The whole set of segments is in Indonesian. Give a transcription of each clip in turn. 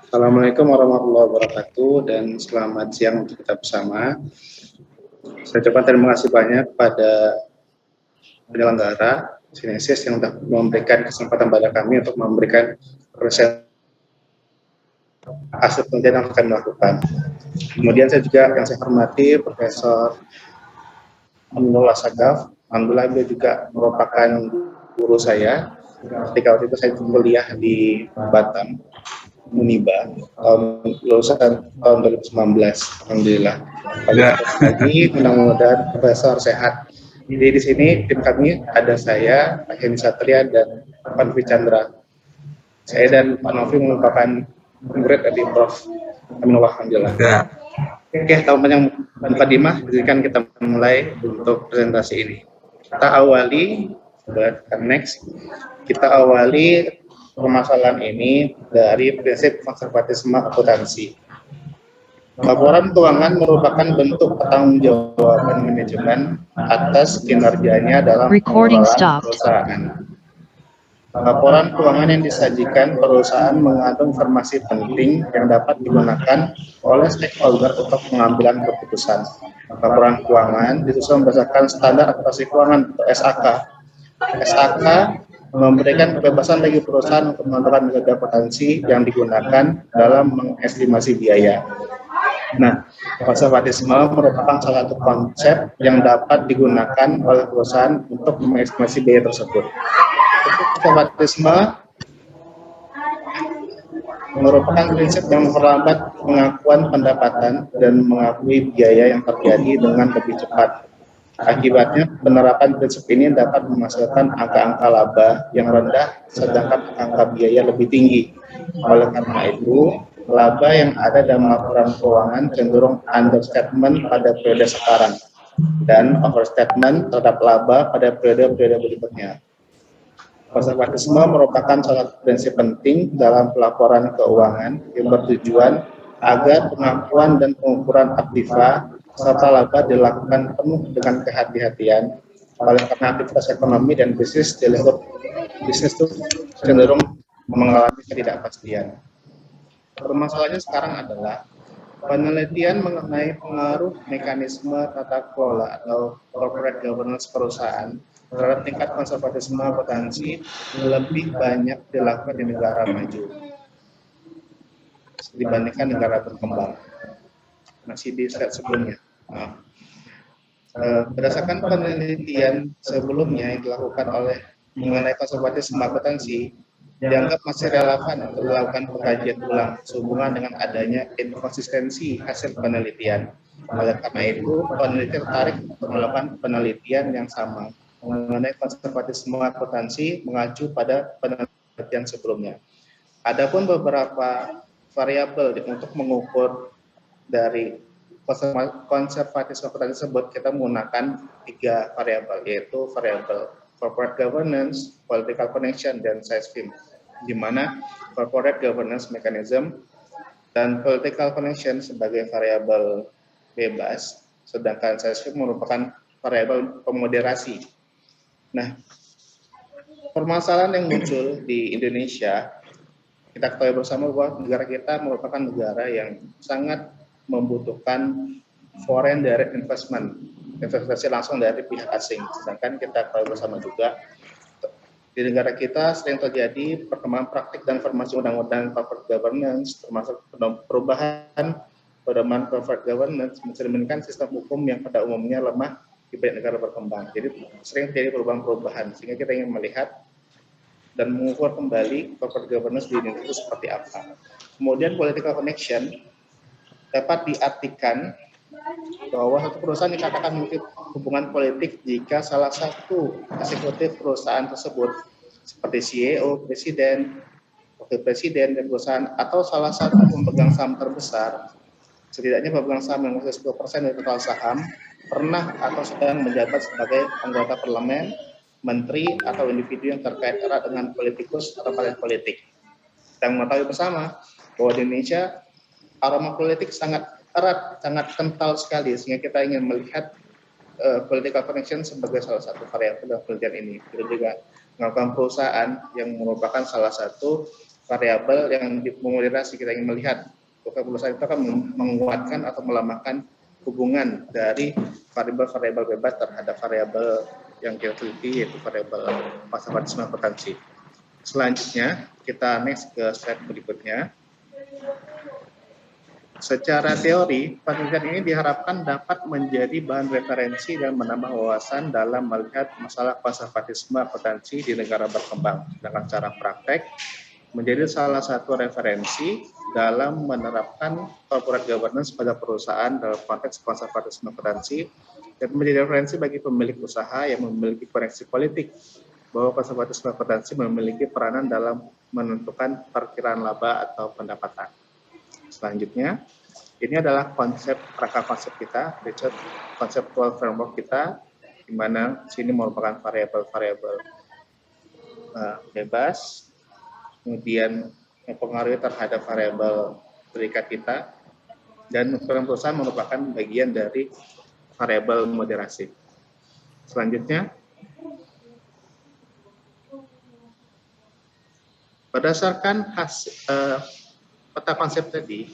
Assalamualaikum warahmatullahi wabarakatuh dan selamat siang untuk kita bersama. Saya ucapkan terima kasih banyak pada penyelenggara Sinesis yang telah memberikan kesempatan pada kami untuk memberikan presentasi hasil penelitian yang akan melakukan. Kemudian yang saya hormati Profesor Aminullah Sagaf. Alhamdulillah beliau juga merupakan guru saya ketika waktu itu saya kuliah di Batam. Uniba lulusan tahun 2019, alhamdulillah. Ya. Lagi mudah-mudahan Profesor sehat. Jadi di sini tim kami ada saya, Pak Heni Satria dan Pak Novi Chandra. Saya dan Pak Novi merupakan murid dari Prof. Aminullah, alhamdulillah. Ya. Oke, tanpa panjang mukadimah, izinkan kita mulai untuk presentasi ini. Kita awali permasalahan ini dari prinsip konservatisme akuntansi. Laporan keuangan merupakan bentuk pertanggungjawaban manajemen atas kinerjanya dalam pengelolaan perusahaan. Laporan keuangan yang disajikan perusahaan mengandung informasi penting yang dapat digunakan oleh stakeholder untuk pengambilan keputusan. Laporan keuangan disusun berdasarkan standar akuntansi keuangan atau SAK. SAK memberikan kebebasan bagi perusahaan untuk menentukan metode akuntansi yang digunakan dalam mengestimasi biaya. Nah, konservatisme merupakan salah satu konsep yang dapat digunakan oleh perusahaan untuk mengestimasi biaya tersebut. Konservatisme merupakan prinsip yang memperlambat pengakuan pendapatan dan mengakui biaya yang terjadi dengan lebih cepat. Akibatnya, penerapan prinsip ini dapat menghasilkan angka-angka laba yang rendah, sedangkan angka biaya lebih tinggi. Oleh karena itu, laba yang ada dalam laporan keuangan cenderung understatement pada periode sekarang dan overstatement terhadap laba pada periode-periode berikutnya. Konservatisme merupakan salah satu prinsip penting dalam pelaporan keuangan yang bertujuan agar pengakuan dan pengukuran aktiva serta laba dilakukan penuh dengan kehati-hatian. Oleh karena aktivitas ekonomi dan bisnis di lingkup bisnis itu cenderung mengalami ketidakpastian. Permasalahannya sekarang adalah penelitian mengenai pengaruh mekanisme tata kelola atau corporate governance perusahaan terhadap tingkat konservatisme akuntansi lebih banyak dilakukan di negara maju dibandingkan negara berkembang. Masih di slide sebelumnya. Berdasarkan penelitian sebelumnya yang dilakukan oleh mengenai konservatisme akuntansi, dianggap masih relevan untuk dilakukan pengkajian ulang sehubungan dengan adanya inkonsistensi hasil penelitian. Oleh karena itu, peneliti tertarik untuk melakukan penelitian yang sama mengenai konservatisme akuntansi mengacu pada penelitian sebelumnya. Adapun beberapa variabel untuk mengukur dari konservatisme akuntansi tersebut, kita menggunakan 3 variabel, yaitu variabel corporate governance, political connection, dan size firm, di mana corporate governance mechanism dan political connection sebagai variabel bebas, sedangkan size firm merupakan variabel pemoderasi. Nah, permasalahan yang muncul di Indonesia, kita ketahui bersama bahwa negara kita merupakan negara yang sangat membutuhkan foreign direct investment, investasi langsung dari pihak asing. Sedangkan kita ketahui bersama juga di negara kita sering terjadi perkembangan praktik dan formasi undang-undang corporate governance, termasuk perubahan corporate governance mencerminkan sistem hukum yang pada umumnya lemah di banyak negara berkembang. Jadi sering terjadi perubahan-perubahan, sehingga kita ingin melihat dan mengukur kembali corporate governance di Indonesia itu seperti apa. Kemudian political connection dapat diartikan bahwa satu perusahaan dikatakan memiliki hubungan politik jika salah satu eksekutif perusahaan tersebut seperti CEO, presiden, wakil presiden dan perusahaan atau salah satu pemegang saham terbesar, setidaknya pemegang saham yang memiliki 10% dari total saham pernah atau sedang menjabat sebagai anggota parlemen, menteri atau individu yang terkait erat dengan politikus atau partai politik. Kita mengetahui bersama bahwa di Indonesia aroma politik sangat erat, sangat kental sekali, sehingga kita ingin melihat political connection sebagai salah satu variabel dalam penelitian ini. Kita juga melakukan perusahaan yang merupakan salah satu variabel yang dimoderasi. Kita ingin melihat apakah perusahaan itu akan menguatkan atau melemahkan hubungan dari variabel-variabel bebas terhadap variabel yang kita teliti, yaitu variabel konservatisme akuntansi. Selanjutnya, kita next ke slide berikutnya. Secara teori, penelitian ini diharapkan dapat menjadi bahan referensi dan menambah wawasan dalam melihat masalah konservatisme akuntansi di negara berkembang. Dengan cara praktek, menjadi salah satu referensi dalam menerapkan corporate governance pada perusahaan dalam konteks konservatisme akuntansi, dan menjadi referensi bagi pemilik usaha yang memiliki koneksi politik bahwa konservatisme akuntansi memiliki peranan dalam menentukan perkiraan laba atau pendapatan. Selanjutnya, ini adalah rangka konsep kita, Richard conceptual framework kita, di mana sini merupakan variabel-variabel bebas, kemudian mempengaruhi terhadap variabel terikat kita, dan perusahaan merupakan bagian dari variabel moderasi. Selanjutnya, berdasarkan peta konsep tadi,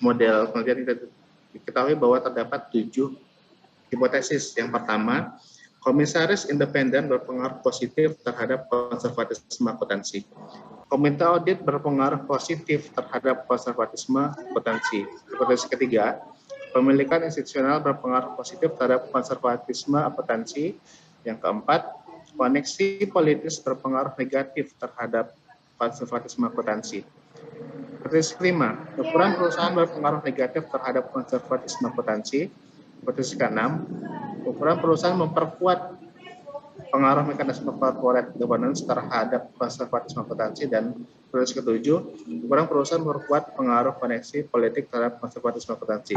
model penelitian kita diketahui bahwa terdapat 7 hipotesis. Yang pertama, komisaris independen berpengaruh positif terhadap konservatisme akuntansi. Komite audit berpengaruh positif terhadap konservatisme akuntansi. Hipotesis ketiga, pemilikan institusional berpengaruh positif terhadap konservatisme akuntansi. Yang keempat, koneksi politis berpengaruh negatif terhadap konservatisme akuntansi. Hipotesis kelima, ukuran perusahaan berpengaruh negatif terhadap konservatisme akuntansi. Hipotesis keenam, ukuran perusahaan memperkuat pengaruh mekanisme corporate governance terhadap konservatisme akuntansi. Dan hipotesis ketujuh, ukuran perusahaan memperkuat pengaruh koneksi politik terhadap konservatisme akuntansi.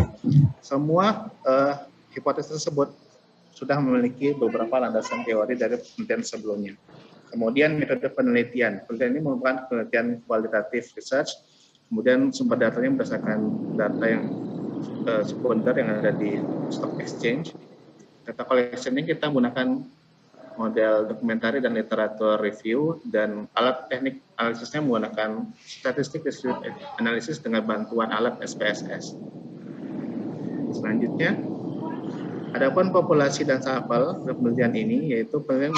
Semua hipotesis tersebut sudah memiliki beberapa landasan teori dari penelitian sebelumnya. Kemudian metode penelitian. Penelitian ini merupakan penelitian kualitatif research. Kemudian sumber datanya berdasarkan data yang sekunder yang ada di stock exchange. Data collection ini kita menggunakan model dokumentari dan literatur review, dan alat teknik analisisnya menggunakan statistik distributed analysis dengan bantuan alat SPSS. Selanjutnya, adapun populasi dan sampel penelitian ini, yaitu penelitian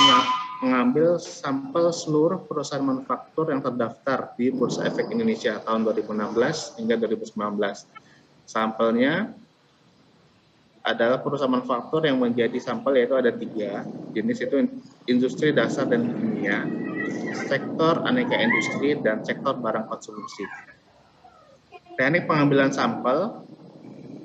mengambil sampel seluruh perusahaan manufaktur yang terdaftar di Bursa Efek Indonesia tahun 2016 hingga 2019. Sampelnya adalah perusahaan manufaktur yang menjadi sampel, yaitu ada 3 jenis, yaitu industri dasar dan kimia, sektor aneka industri, dan sektor barang konsumsi. Teknik pengambilan sampel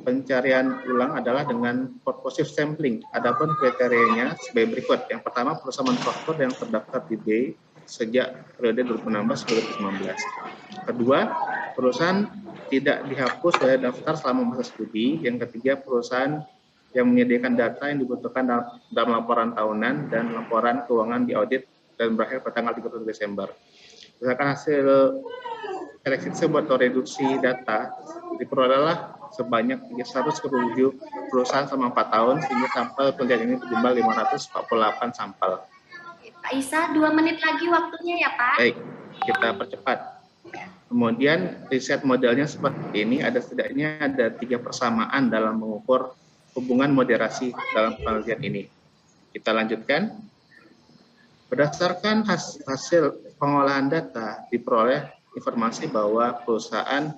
pencarian ulang adalah dengan purposive sampling. Adapun kriterianya sebagai berikut. Yang pertama, perusahaan manufaktur yang terdaftar di BEI sejak periode 2016-2019. Kedua, perusahaan tidak dihapus dari daftar selama masa studi. Yang ketiga, perusahaan yang menyediakan data yang dibutuhkan dalam laporan tahunan dan laporan keuangan di audit dan berakhir pada tanggal 31 Desember. Berdasarkan hasil seleksi tersebut atau reduksi data, diperolehlah sebanyak 107 perusahaan selama 4 tahun, sehingga sampel penelitian ini berjumlah 548 sampel. Pak Isa, 2 menit lagi waktunya ya Pak. Baik, kita percepat. Kemudian riset modelnya seperti ini, setidaknya ada 3 persamaan dalam mengukur hubungan moderasi dalam penelitian ini. Kita lanjutkan. Berdasarkan hasil pengolahan data, diperoleh informasi bahwa perusahaan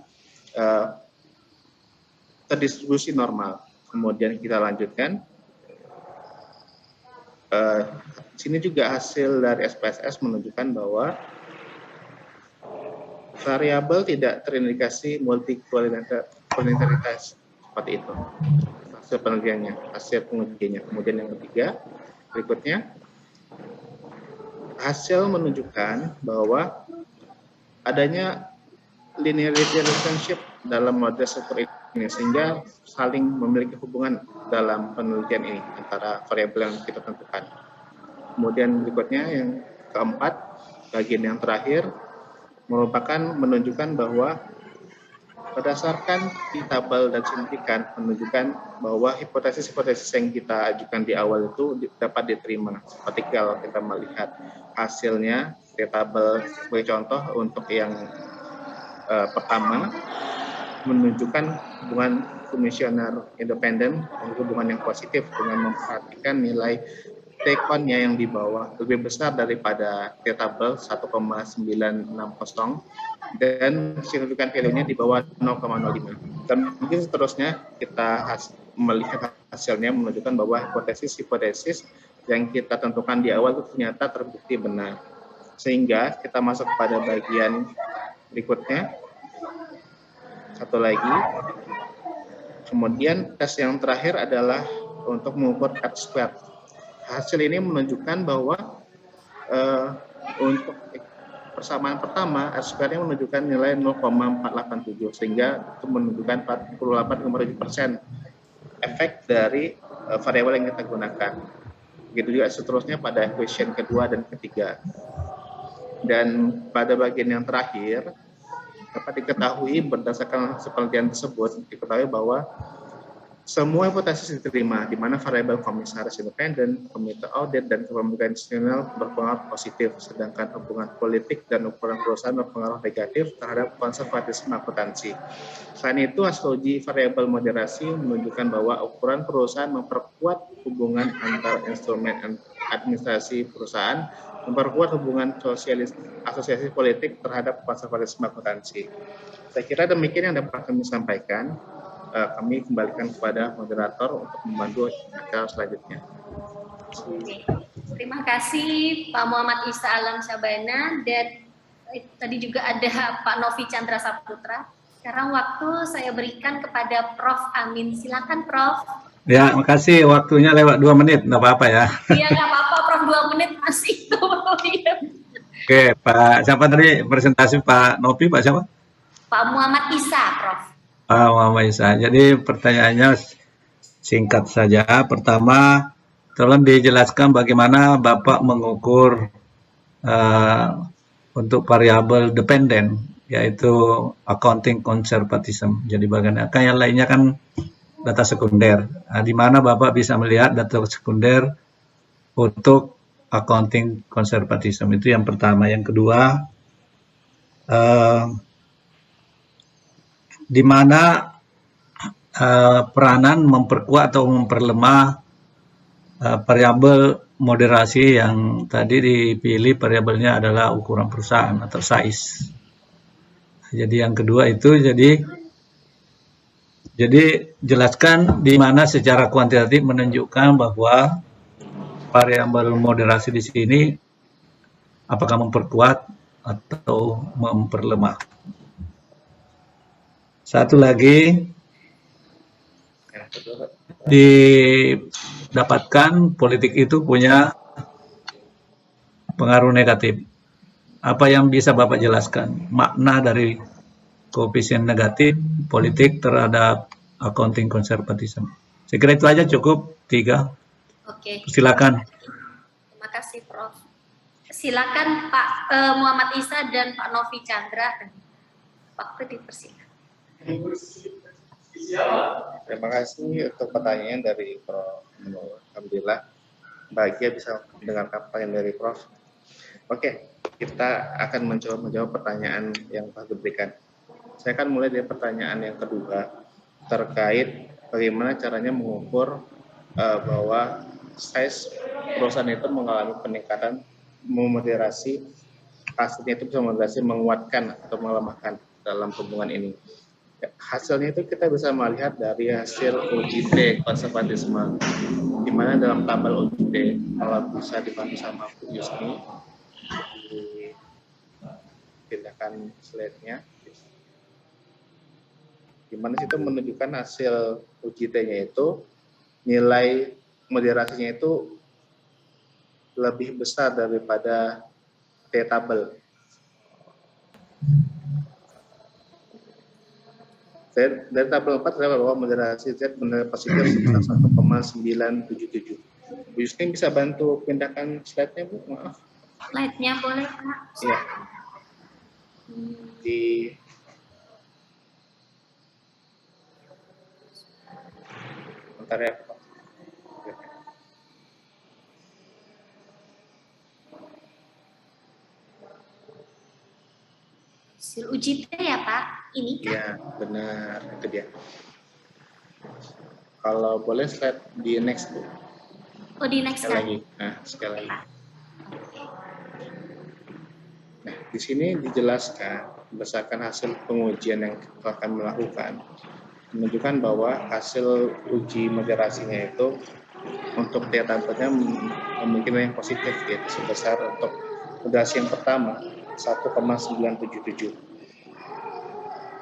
terdistribusi normal. Kemudian kita lanjutkan. Sini juga hasil dari SPSS menunjukkan bahwa variabel tidak terindikasi multikualitaritas seperti itu. Hasil penelitiannya, hasil pengujiannya. Kemudian yang ketiga, berikutnya, hasil menunjukkan bahwa adanya linearity relationship dalam model struktur ini, sehingga saling memiliki hubungan dalam penelitian ini antara variabel yang kita tentukan. Kemudian berikutnya yang keempat, bagian yang terakhir, merupakan menunjukkan bahwa Berdasarkan di tabel dan suntikan menunjukkan bahwa hipotesis-hipotesis yang kita ajukan di awal itu dapat diterima. Seperti kalau kita melihat hasilnya di tabel sebagai contoh untuk yang pertama menunjukkan hubungan komisioner independen dan hubungan yang positif dengan memperhatikan nilai take-on-nya yang di bawah lebih besar daripada tabel 1,960 dan signifikan value-nya di bawah 0,05. Dan mungkin seterusnya kita melihat hasilnya menunjukkan bahwa hipotesis-hipotesis yang kita tentukan di awal itu ternyata terbukti benar. Sehingga kita masuk pada bagian berikutnya. Satu lagi. Kemudian tes yang terakhir adalah untuk mengukur R-squared. Hasil ini menunjukkan bahwa untuk persamaan pertama R-squared-nya menunjukkan nilai 0,487 sehingga itu menunjukkan 48,7% efek dari variabel yang kita gunakan. Begitu juga seterusnya pada equation kedua dan ketiga. Dan pada bagian yang terakhir dapat diketahui berdasarkan hasil penelitian tersebut diketahui bahwa semua hipotesis diterima di mana variabel komisaris independen, komite audit, dan kepemilikan institusional berpengaruh positif, sedangkan hubungan politik dan ukuran perusahaan berpengaruh negatif terhadap konservatisme akuntansi. Selain itu, hasil uji variabel moderasi menunjukkan bahwa ukuran perusahaan memperkuat hubungan antar instrumen administrasi perusahaan, memperkuat hubungan asosiasi politik terhadap konservatisme akuntansi. Saya kira demikian yang dapat kami sampaikan. Kami kembalikan kepada moderator untuk membantu acara selanjutnya. Terima kasih Pak Muhammad Isa Alam Syabana dan tadi juga ada Pak Novi Chandra Saputra. Sekarang waktu saya berikan kepada Prof. Amin. Silakan Prof. Ya, makasih. Waktunya lewat 2 menit, nggak apa-apa ya. Iya, nggak apa-apa Prof. 2 menit masih itu. Oke, Pak, siapa tadi presentasi Pak Novi, Pak siapa? Pak Muhammad Isa, Prof. Pak Muhammad Isa. Jadi pertanyaannya singkat saja. Pertama, tolong dijelaskan bagaimana Bapak mengukur untuk variabel dependen, yaitu accounting conservatism. Jadi bagaimana? Kan yang lainnya kan data sekunder. Nah, di mana Bapak bisa melihat data sekunder untuk accounting conservatism. Itu yang pertama. Yang kedua, di mana peranan memperkuat atau memperlemah variabel moderasi yang tadi dipilih variabelnya adalah ukuran perusahaan atau size. Jadi yang kedua itu jadi jelaskan di mana secara kuantitatif menunjukkan bahwa variabel moderasi di sini apakah memperkuat atau memperlemah. Satu lagi, didapatkan politik itu punya pengaruh negatif. Apa yang bisa Bapak jelaskan? Makna dari koefisien negatif politik terhadap accounting conservatism. Saya kira itu aja cukup 3. Oke. Silakan. Terima kasih Prof. Silakan Pak Muhammad Isa dan Pak Novi Chandra. Waktu dipersilakan. Terima kasih untuk pertanyaan dari Prof. Alhamdulillah bahagia bisa mendengarkan pertanyaan dari Prof. Oke, kita akan mencoba menjawab pertanyaan yang Prof diberikan. Saya akan mulai dari pertanyaan yang kedua terkait bagaimana caranya mengukur bahwa size perusahaan itu mengalami peningkatan, memoderasi, hasilnya itu bisa memoderasi, menguatkan atau melemahkan dalam hubungan ini. Hasilnya itu kita bisa melihat dari hasil uji T konservatisme, di mana dalam tabel uji T, kalau bisa dibantu sama Bu Yusni, pindahkan slide-nya, di mana situ menunjukkan hasil uji T-nya itu nilai moderasinya itu lebih besar daripada T tabel. Dari tabel 4 terdapat bahwa moderasi Z benar positif sebesar 1,977. Bu Yusni bisa bantu pindahkan slide-nya, Bu? Maaf. Slide-nya boleh, Pak? Iya. Bentar ya. Hasil uji T ya Pak, ini kan? Ya, benar, itu dia. Kalau boleh slide di next, Bu. Oh di next Sekali kan? lagi. Nah, sekali Oke lagi. Pak. Nah, di sini dijelaskan berdasarkan hasil pengujian yang telah kami lakukan, menunjukkan bahwa hasil uji moderasinya itu untuk daya tampilnya memiliki nilai yang positif, yaitu sebesar untuk moderasi yang pertama 1,977.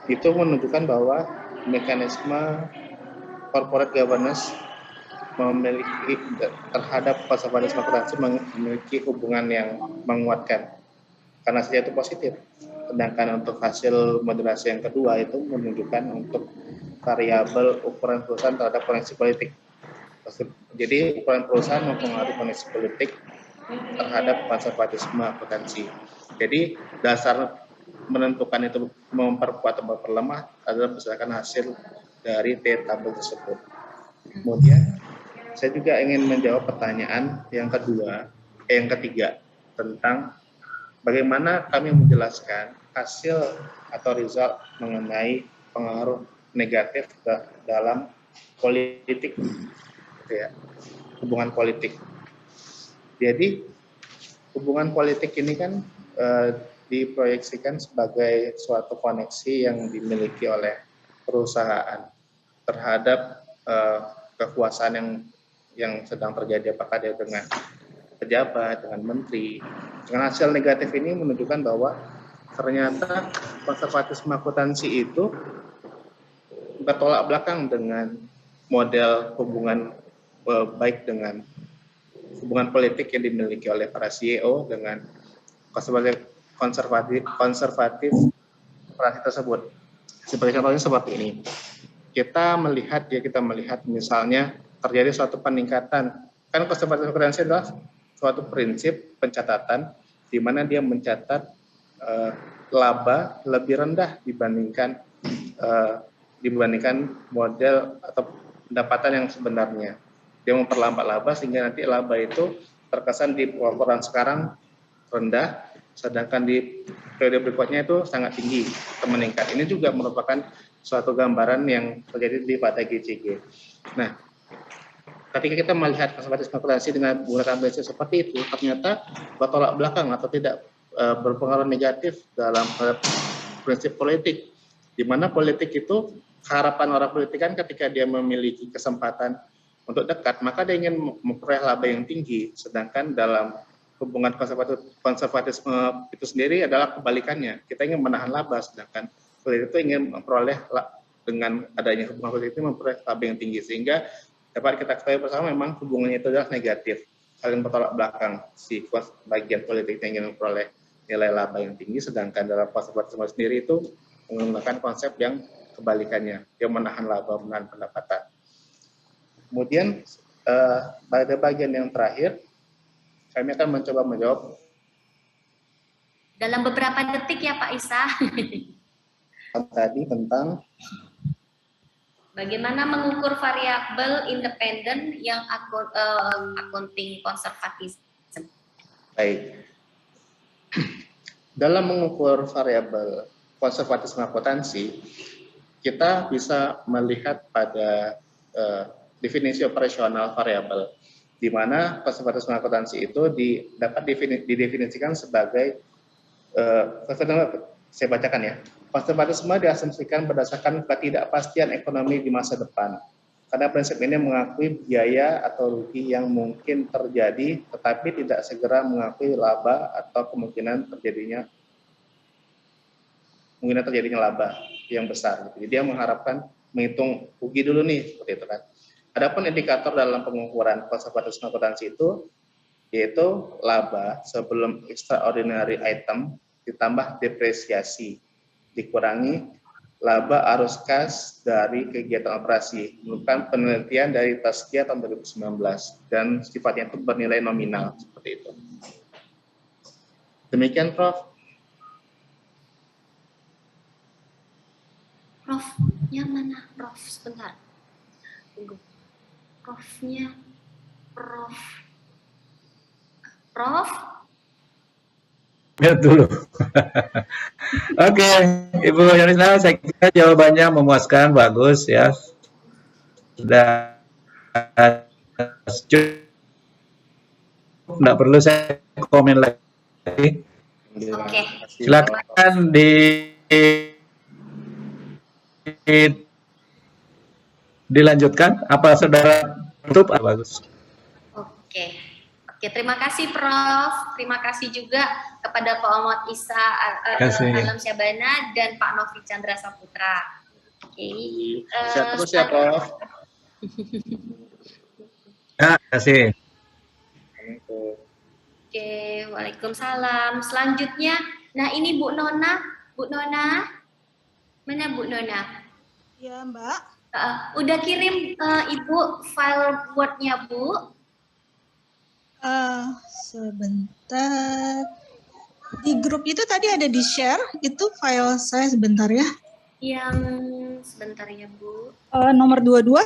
Itu menunjukkan bahwa mekanisme corporate governance memiliki terhadap konservatisme akuntansi memiliki hubungan yang menguatkan karena saja itu positif. Sedangkan untuk hasil moderasi yang kedua itu menunjukkan untuk variabel ukuran perusahaan terhadap kondisi politik. Jadi ukuran perusahaan mempengaruhi kondisi politik terhadap konservatisme akuntansi. Jadi dasar menentukan itu memperkuat atau memperlemah adalah berdasarkan hasil dari T tabel tersebut. Kemudian saya juga ingin menjawab pertanyaan yang ketiga tentang bagaimana kami menjelaskan hasil atau result mengenai pengaruh negatif dalam politik, gitu ya, hubungan politik. Jadi hubungan politik ini kan diproyeksikan sebagai suatu koneksi yang dimiliki oleh perusahaan terhadap kekuasaan yang sedang terjadi, apakah dia dengan pejabat, dengan menteri. Dengan hasil negatif ini menunjukkan bahwa ternyata konservatisme akuntansi itu bertolak belakang dengan model hubungan baik dengan hubungan politik yang dimiliki oleh para CEO dengan konservatif operasi tersebut. Sebagai contohnya seperti ini. Kita melihat misalnya terjadi suatu peningkatan, kan konservatif akuntansi adalah suatu prinsip pencatatan di mana dia mencatat laba lebih rendah dibandingkan model atau pendapatan yang sebenarnya. Dia memperlambat laba sehingga nanti laba itu terkesan di laporan sekarang rendah, sedangkan di periode berikutnya itu sangat tinggi atau meningkat. Ini juga merupakan suatu gambaran yang terjadi pada GCG. Nah, ketika kita melihat konservatisme akuntansi dengan menggunakan prinsip seperti itu, ternyata bertolak belakang atau tidak berpengaruh negatif dalam prinsip politik, di mana politik itu harapan orang politik kan ketika dia memiliki kesempatan untuk dekat, maka dia ingin memperoleh laba yang tinggi, sedangkan dalam hubungan konservatisme itu sendiri adalah kebalikannya. Kita ingin menahan laba, sedangkan politik itu ingin memperoleh dengan adanya hubungan politik itu memperoleh laba yang tinggi, sehingga dapat kita ketahui bersama memang hubungannya itu adalah negatif, saling bertolak belakang. Si bagian politik yang ingin memperoleh nilai laba yang tinggi, sedangkan dalam konservatisme sendiri itu menggunakan konsep yang kebalikannya, yang menahan laba, menahan pendapatan. Kemudian pada bagian yang terakhir, kami akan mencoba menjawab dalam beberapa detik ya Pak Isa. Tadi tentang bagaimana mengukur variabel independen yang accounting konservatisme. Baik. Dalam mengukur variabel konservatisme akuntansi, kita bisa melihat pada definisi operasional variabel, di mana konservatisme akuntansi itu dapat didefinisikan sebagai saya bacakan ya. Konservatisme diasumsikan berdasarkan ketidakpastian ekonomi di masa depan. Karena prinsip ini mengakui biaya atau rugi yang mungkin terjadi, tetapi tidak segera mengakui laba atau kemungkinan terjadinya laba yang besar. Jadi dia mengharapkan menghitung rugi dulu nih, seperti itu kan. Adapun indikator dalam pengukuran konservatisme akuntansi itu yaitu laba sebelum extraordinary item ditambah depresiasi dikurangi laba arus kas dari kegiatan operasi, merupakan penelitian dari Taskia tahun 2019 dan sifatnya itu bernilai nominal seperti itu. Demikian Prof. Prof-nya mana? Prof, sebentar. Tunggu. Profnya, Prof. Prof. Lihat dulu. Oke, Ibu Yorisna, saya kira jawabannya memuaskan, bagus ya. Sudah cukup, nggak perlu saya komen lagi. Oke. Silakan dilanjutkan. Apa saudara tutup? Bagus. Oke. Oke, terima kasih Prof. Terima kasih juga kepada Pak Muhammad Isa Alam Syabana dan Pak Novi Chandra Saputra. Oke. Sehat terus ya, Prof. Ya, terima kasih. Oke, waalaikumsalam. Selanjutnya, nah ini Bu Nona. Bu Nona, mana Bu Nona? Ya, Mbak. Udah kirim Ibu file Word-nya, Bu? Sebentar. Di grup itu tadi ada di share, itu file saya sebentar ya. Yang sebentar ya, Bu. Nomor 22.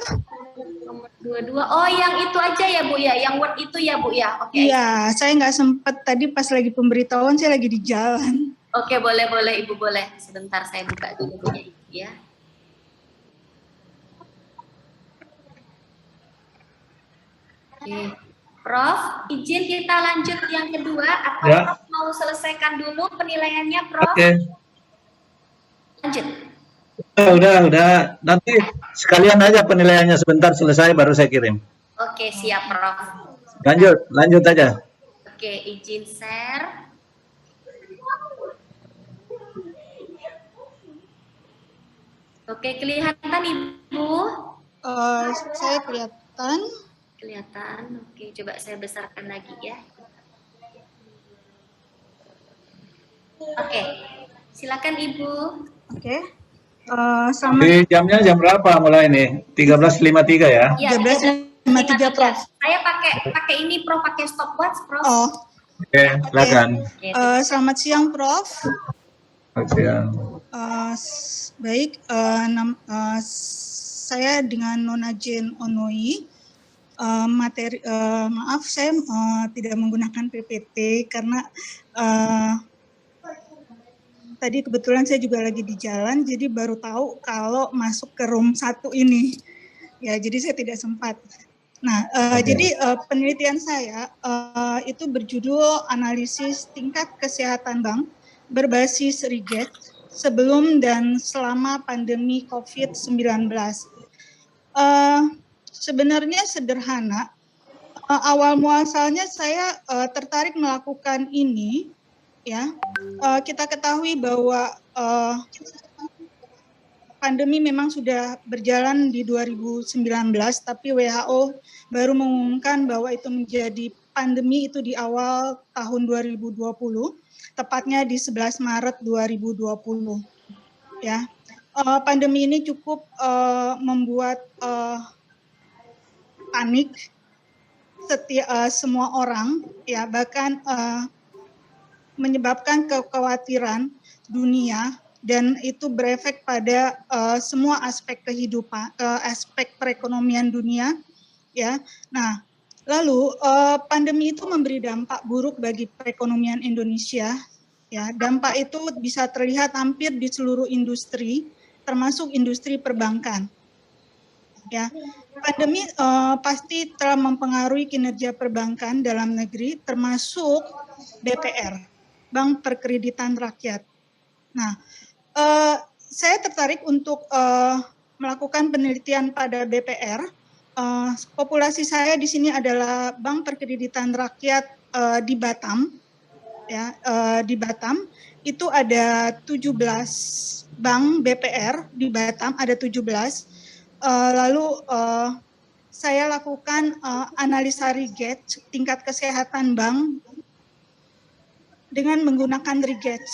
Nomor 22. Oh, yang itu aja ya, Bu ya. Yang Word itu ya, Bu ya. Oke. Iya, saya nggak sempat tadi pas lagi pemberitahuan, saya lagi di jalan. Oke, boleh Ibu, boleh. Sebentar saya buka dulu punya Ibu ya. Oke. Prof, izin kita lanjut yang kedua atau Ya. Prof mau selesaikan dulu penilaiannya, Prof? Oke. Lanjut. Udah. Nanti sekalian aja penilaiannya sebentar selesai baru saya kirim. Oke, siap, Prof. Lanjut aja. Oke, izin share. Oke, kelihatan Ibu? Saya kelihatan. Kelihatan. Oke, coba saya besarkan lagi ya. Oke, silakan Ibu. Oke. Selamat. Di jamnya jam berapa mulai nih? 13.53 ya? Ya, 13.53, Prof. Saya pakai ini, Prof, pakai stopwatch, Prof. Oh, Oke, silakan. selamat siang, Prof. Siang. Baik, saya dengan Nona Jane Onoi. Maaf, saya tidak menggunakan PPT karena tadi kebetulan saya juga lagi di jalan, jadi baru tahu kalau masuk ke room 1 ini. Ya, jadi saya tidak sempat. Nah, jadi penelitian saya itu berjudul analisis tingkat kesehatan bank berbasis RIGET sebelum dan selama pandemi COVID-19. Sebenarnya sederhana. Awal muasalnya saya tertarik melakukan ini, ya. Kita ketahui bahwa pandemi memang sudah berjalan di 2019, tapi WHO baru mengumumkan bahwa itu menjadi pandemi itu di awal tahun 2020, tepatnya di 11 Maret 2020. Ya, pandemi ini cukup membuat panik semua orang, ya, bahkan menyebabkan kekhawatiran dunia. Dan itu berefek pada semua aspek kehidupan, aspek perekonomian dunia, ya. Nah, lalu pandemi itu memberi dampak buruk bagi perekonomian Indonesia, ya. Dampak itu bisa terlihat hampir di seluruh industri, termasuk industri perbankan, ya. Pandemi pasti telah mempengaruhi kinerja perbankan dalam negeri, termasuk BPR, Bank Perkreditan Rakyat. Nah, saya tertarik untuk melakukan penelitian pada BPR. Populasi saya di sini adalah Bank Perkreditan Rakyat di Batam. Ya, di Batam itu ada 17 bank BPR di Batam, ada 17. Lalu saya lakukan analisa RIGET tingkat kesehatan bank dengan menggunakan RIGET.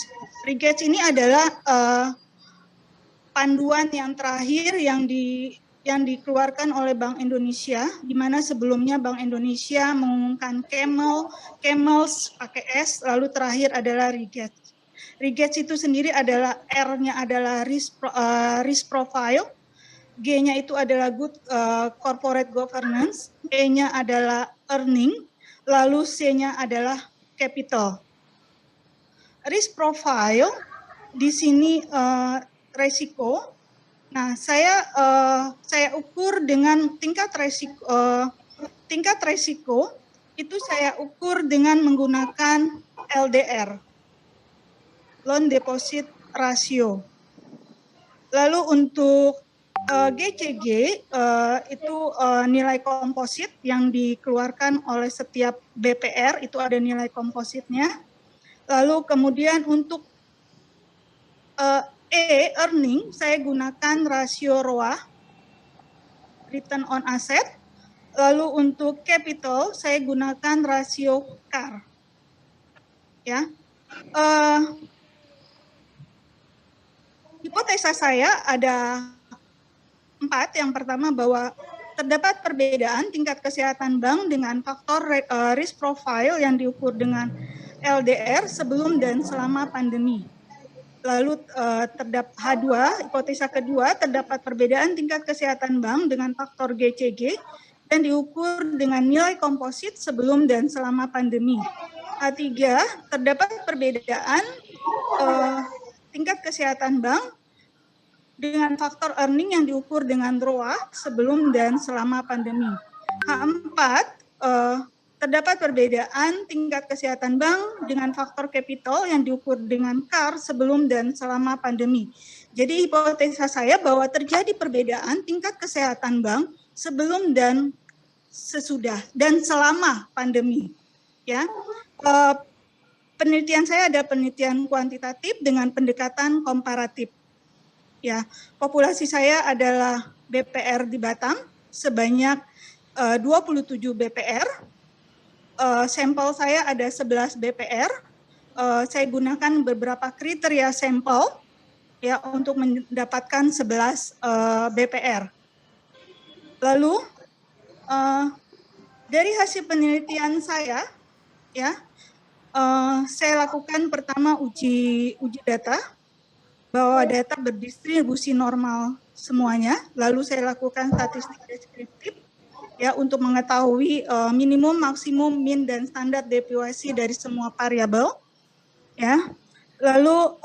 RIGET ini adalah panduan yang terakhir yang dikeluarkan oleh Bank Indonesia, di mana sebelumnya Bank Indonesia mengumumkan CAMELS pakai S, lalu terakhir adalah RIGET. RIGET itu sendiri adalah R-nya adalah risk profile, G-nya itu adalah good corporate governance, E-nya adalah earning, lalu C-nya adalah capital. Risk profile di sini resiko. Nah, saya ukur dengan tingkat resiko itu saya ukur dengan menggunakan LDR, loan deposit ratio. Lalu untuk GCG itu nilai komposit yang dikeluarkan oleh setiap BPR, itu ada nilai kompositnya. Lalu kemudian untuk earning saya gunakan rasio ROA, return on asset. Lalu untuk capital saya gunakan rasio CAR. Ya. Hipotesa saya ada 4. Yang pertama bahwa terdapat perbedaan tingkat kesehatan bank dengan faktor risk profile yang diukur dengan LDR sebelum dan selama pandemi. Lalu H2, hipotesa kedua, terdapat perbedaan tingkat kesehatan bank dengan faktor GCG dan diukur dengan nilai komposit sebelum dan selama pandemi. H3, terdapat perbedaan tingkat kesehatan bank dengan faktor earning yang diukur dengan ROA sebelum dan selama pandemi. H4, terdapat perbedaan tingkat kesehatan bank dengan faktor capital yang diukur dengan CAR sebelum dan selama pandemi. Jadi hipotesa saya bahwa terjadi perbedaan tingkat kesehatan bank sebelum dan sesudah dan selama pandemi. Ya, penelitian saya ada penelitian kuantitatif dengan pendekatan komparatif. Ya, populasi saya adalah BPR di Batam sebanyak 27 BPR. Sampel saya ada 11 BPR. Saya gunakan beberapa kriteria sampel ya untuk mendapatkan 11 BPR. Lalu dari hasil penelitian saya ya saya lakukan pertama uji data bahwa data berdistribusi normal semuanya, lalu saya lakukan statistik deskriptif ya untuk mengetahui minimum, maksimum, min dan standar deviasi dari semua variabel ya. Lalu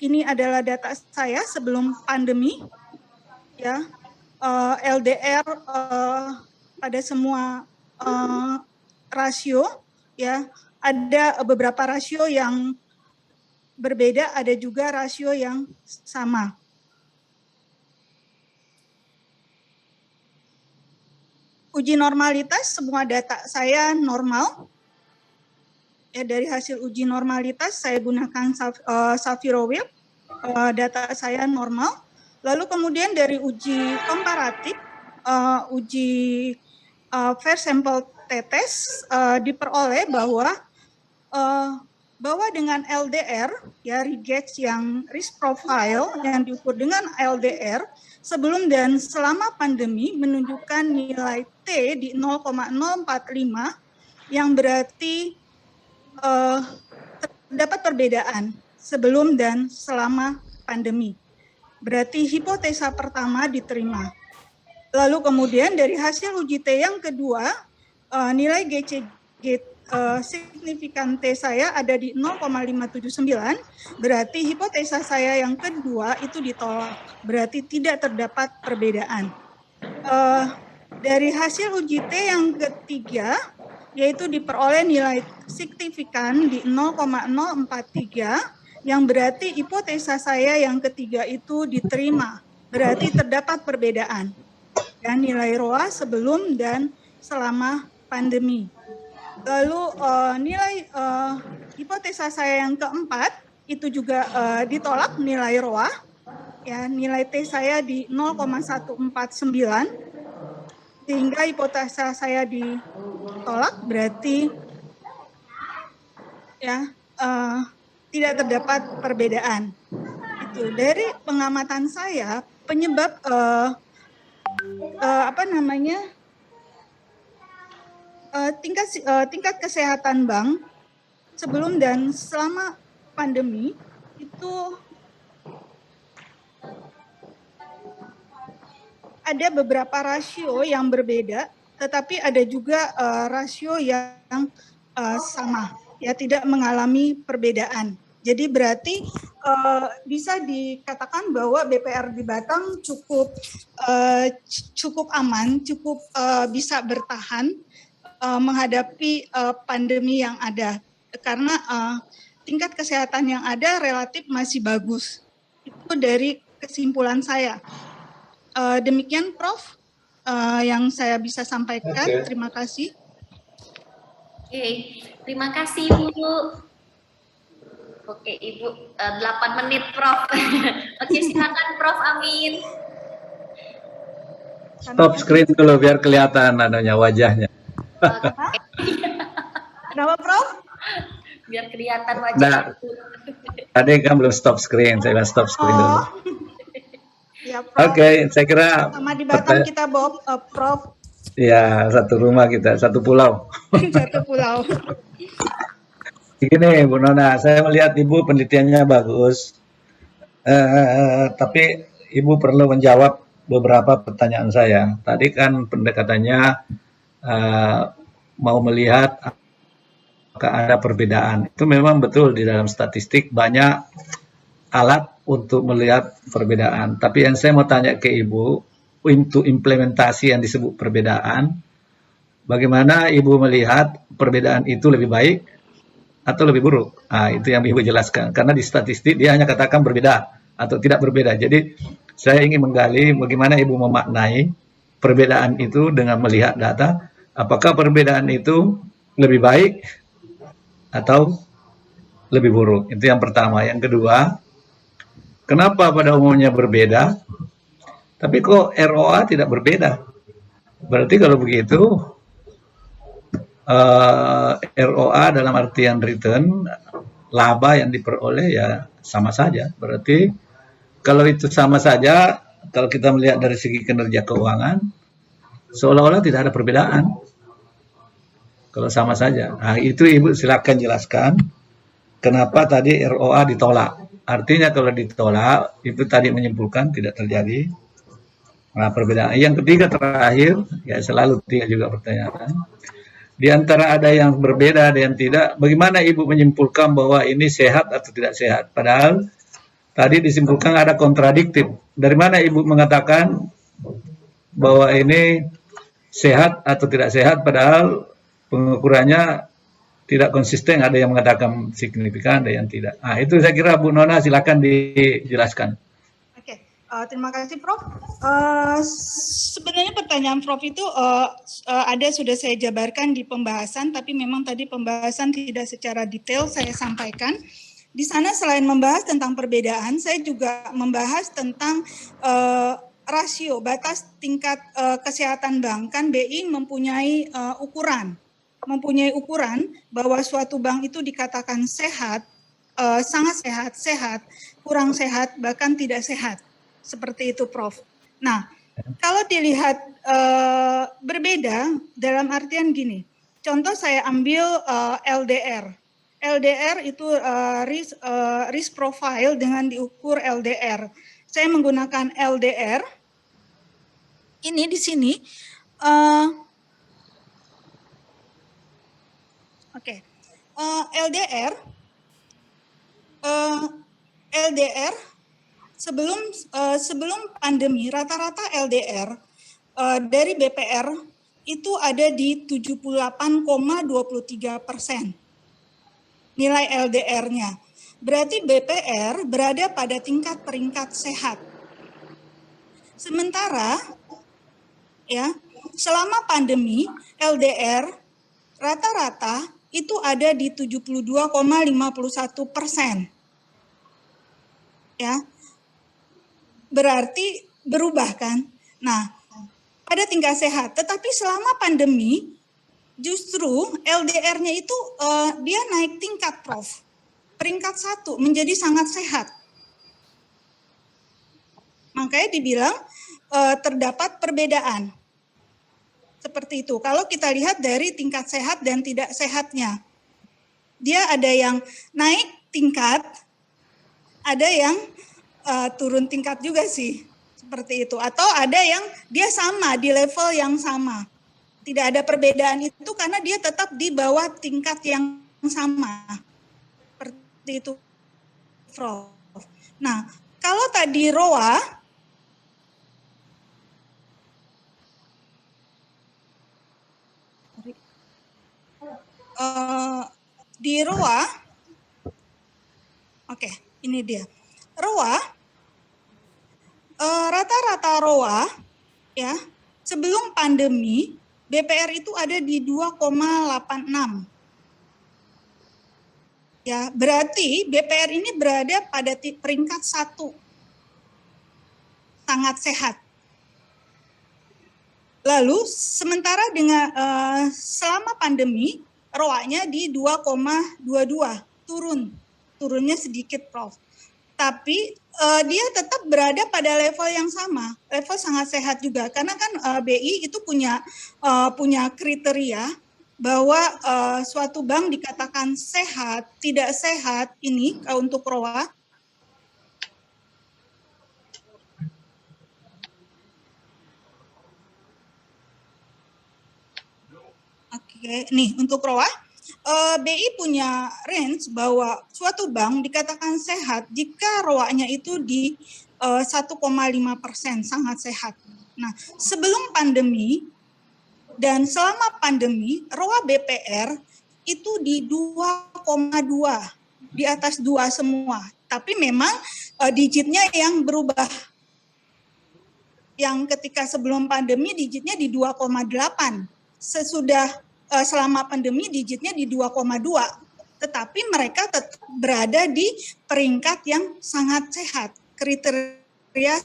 ini adalah data saya sebelum pandemi ya. LDR pada semua rasio ya, ada beberapa rasio yang berbeda, ada juga rasio yang sama. Uji normalitas, semua data saya normal. Ya, dari hasil uji normalitas saya gunakan Saviro-Wheel, data saya normal. Lalu kemudian dari uji komparatif, uji fair sample t-test diperoleh bahwa dengan LDR ya regauge yang risk profile yang diukur dengan LDR sebelum dan selama pandemi menunjukkan nilai T di 0,045 yang berarti terdapat perbedaan sebelum dan selama pandemi. Berarti hipotesa pertama diterima. Lalu kemudian dari hasil uji T yang kedua nilai GCG signifikan T saya ada di 0,579, berarti hipotesa saya yang kedua itu ditolak, berarti tidak terdapat perbedaan. Dari hasil uji T yang ketiga, yaitu diperoleh nilai signifikan di 0,043, yang berarti hipotesa saya yang ketiga itu diterima, berarti terdapat perbedaan. Dan nilai ROA sebelum dan selama pandemi. Lalu nilai hipotesa saya yang keempat itu juga ditolak nilai ROA, ya nilai T saya di 0,149, sehingga hipotesa saya ditolak berarti ya tidak terdapat perbedaan. Itu dari pengamatan saya penyebab tingkat kesehatan bank sebelum dan selama pandemi itu ada beberapa rasio yang berbeda, tetapi ada juga rasio yang sama, ya tidak mengalami perbedaan. Jadi berarti bisa dikatakan bahwa BPR di Batang cukup aman, cukup bisa bertahan menghadapi pandemi yang ada, karena tingkat kesehatan yang ada relatif masih bagus. Itu dari kesimpulan saya. Demikian Prof yang saya bisa sampaikan. Oke. Terima kasih. Oke, terima kasih Ibu. Oke Ibu, 8 menit Prof. Oke, silakan Prof Amin. Stop screen dulu biar kelihatan adanya wajahnya. Kenapa Prof? Biar kelihatan Nah, wajah Ibu. tadi kan belum stop screen, saya bilang stop screen dulu. Ya Prof. Oke, saya kira Sama di Batam kita bawa Prof. ya satu rumah kita, satu pulau. Satu pulau. Begini Bu Nona, saya melihat Ibu penelitiannya bagus, tapi Ibu perlu menjawab beberapa pertanyaan saya. Tadi kan pendekatannya mau melihat apakah ada perbedaan. Itu memang betul di dalam statistik banyak alat untuk melihat perbedaan. Tapi yang saya mau tanya ke Ibu, untuk implementasi yang disebut perbedaan, bagaimana Ibu melihat perbedaan itu lebih baik atau lebih buruk? Nah, itu yang Ibu jelaskan. Karena di statistik dia hanya katakan berbeda atau tidak berbeda. Jadi saya ingin menggali bagaimana Ibu memaknai perbedaan itu dengan melihat data. Apakah perbedaan itu lebih baik atau lebih buruk? Itu yang pertama. Yang kedua, kenapa pada umumnya berbeda, tapi kok ROA tidak berbeda? Berarti kalau begitu, ROA dalam artian return, laba yang diperoleh ya sama saja. Berarti kalau itu sama saja, kalau kita melihat dari segi kinerja keuangan, seolah-olah tidak ada perbedaan. Kalau sama saja. Nah, itu Ibu silakan jelaskan kenapa tadi ROA ditolak. Artinya kalau ditolak, itu tadi menyimpulkan tidak terjadi. Nah, perbedaan. Yang ketiga terakhir, ya selalu tiga juga pertanyaan. Di antara ada yang berbeda, ada yang tidak. Bagaimana Ibu menyimpulkan bahwa ini sehat atau tidak sehat? Padahal tadi disimpulkan ada kontradiktif. Dari mana Ibu mengatakan bahwa ini sehat atau tidak sehat? Padahal pengukurannya tidak konsisten. Ada yang mengatakan signifikan, ada yang tidak. Nah, itu saya kira Bu Nona silakan dijelaskan. Terima kasih Prof. Sebenarnya pertanyaan Prof itu ada sudah saya jabarkan di pembahasan, tapi memang tadi pembahasan tidak secara detail saya sampaikan. Di sana selain membahas tentang perbedaan, saya juga membahas tentang rasio batas tingkat kesehatan bank. Kan BI mempunyai ukuran bahwa suatu bank itu dikatakan sehat, sangat sehat, sehat, kurang sehat, bahkan tidak sehat. Seperti itu, Prof. Nah, kalau dilihat berbeda dalam artian gini, contoh saya ambil LDR. LDR itu risk profile dengan diukur LDR. Saya menggunakan LDR. Ini di sini. LDR. Sebelum pandemi, rata-rata LDR dari BPR itu ada di 78,23%. Nilai LDR-nya. Berarti BPR berada pada tingkat peringkat sehat. Sementara ya, selama pandemi LDR rata-rata itu ada di 72,51%. Ya. Berarti berubah kan? Nah, pada tingkat sehat. Tetapi selama pandemi, justru LDR-nya itu dia naik tingkat, Prof. Peringkat 1 menjadi sangat sehat. Makanya dibilang terdapat perbedaan. Seperti itu. Kalau kita lihat dari tingkat sehat dan tidak sehatnya. Dia ada yang naik tingkat, ada yang turun tingkat juga sih, Seperti itu. Atau ada yang dia sama di level yang sama. Tidak ada perbedaan itu karena dia tetap di bawah tingkat yang sama. Seperti itu, Prof. Nah, kalau tadi ROA, di ROA, oke, ini dia. ROA, rata-rata ROA, ya, sebelum pandemi, BPR itu ada di 2,86. Ya, berarti BPR ini berada pada peringkat 1. Sangat sehat. Lalu sementara dengan selama pandemi ROA-nya di 2,22, turunnya sedikit, Prof. Tapi dia tetap berada pada level yang sama, level sangat sehat juga. Karena kan BI itu punya kriteria bahwa suatu bank dikatakan sehat, tidak sehat ini untuk ROA. Oke, nih untuk ROA, BI punya range bahwa suatu bank dikatakan sehat jika ROA-nya itu di 1,5%, sangat sehat. Nah, sebelum pandemi dan selama pandemi, ROA BPR itu di 2,2, di atas 2 semua. Tapi memang digitnya yang berubah. Yang ketika sebelum pandemi digitnya di 2,8. Sesudah selama pandemi digitnya di 2,2. Tetapi mereka tetap berada di peringkat yang sangat sehat. Kriteria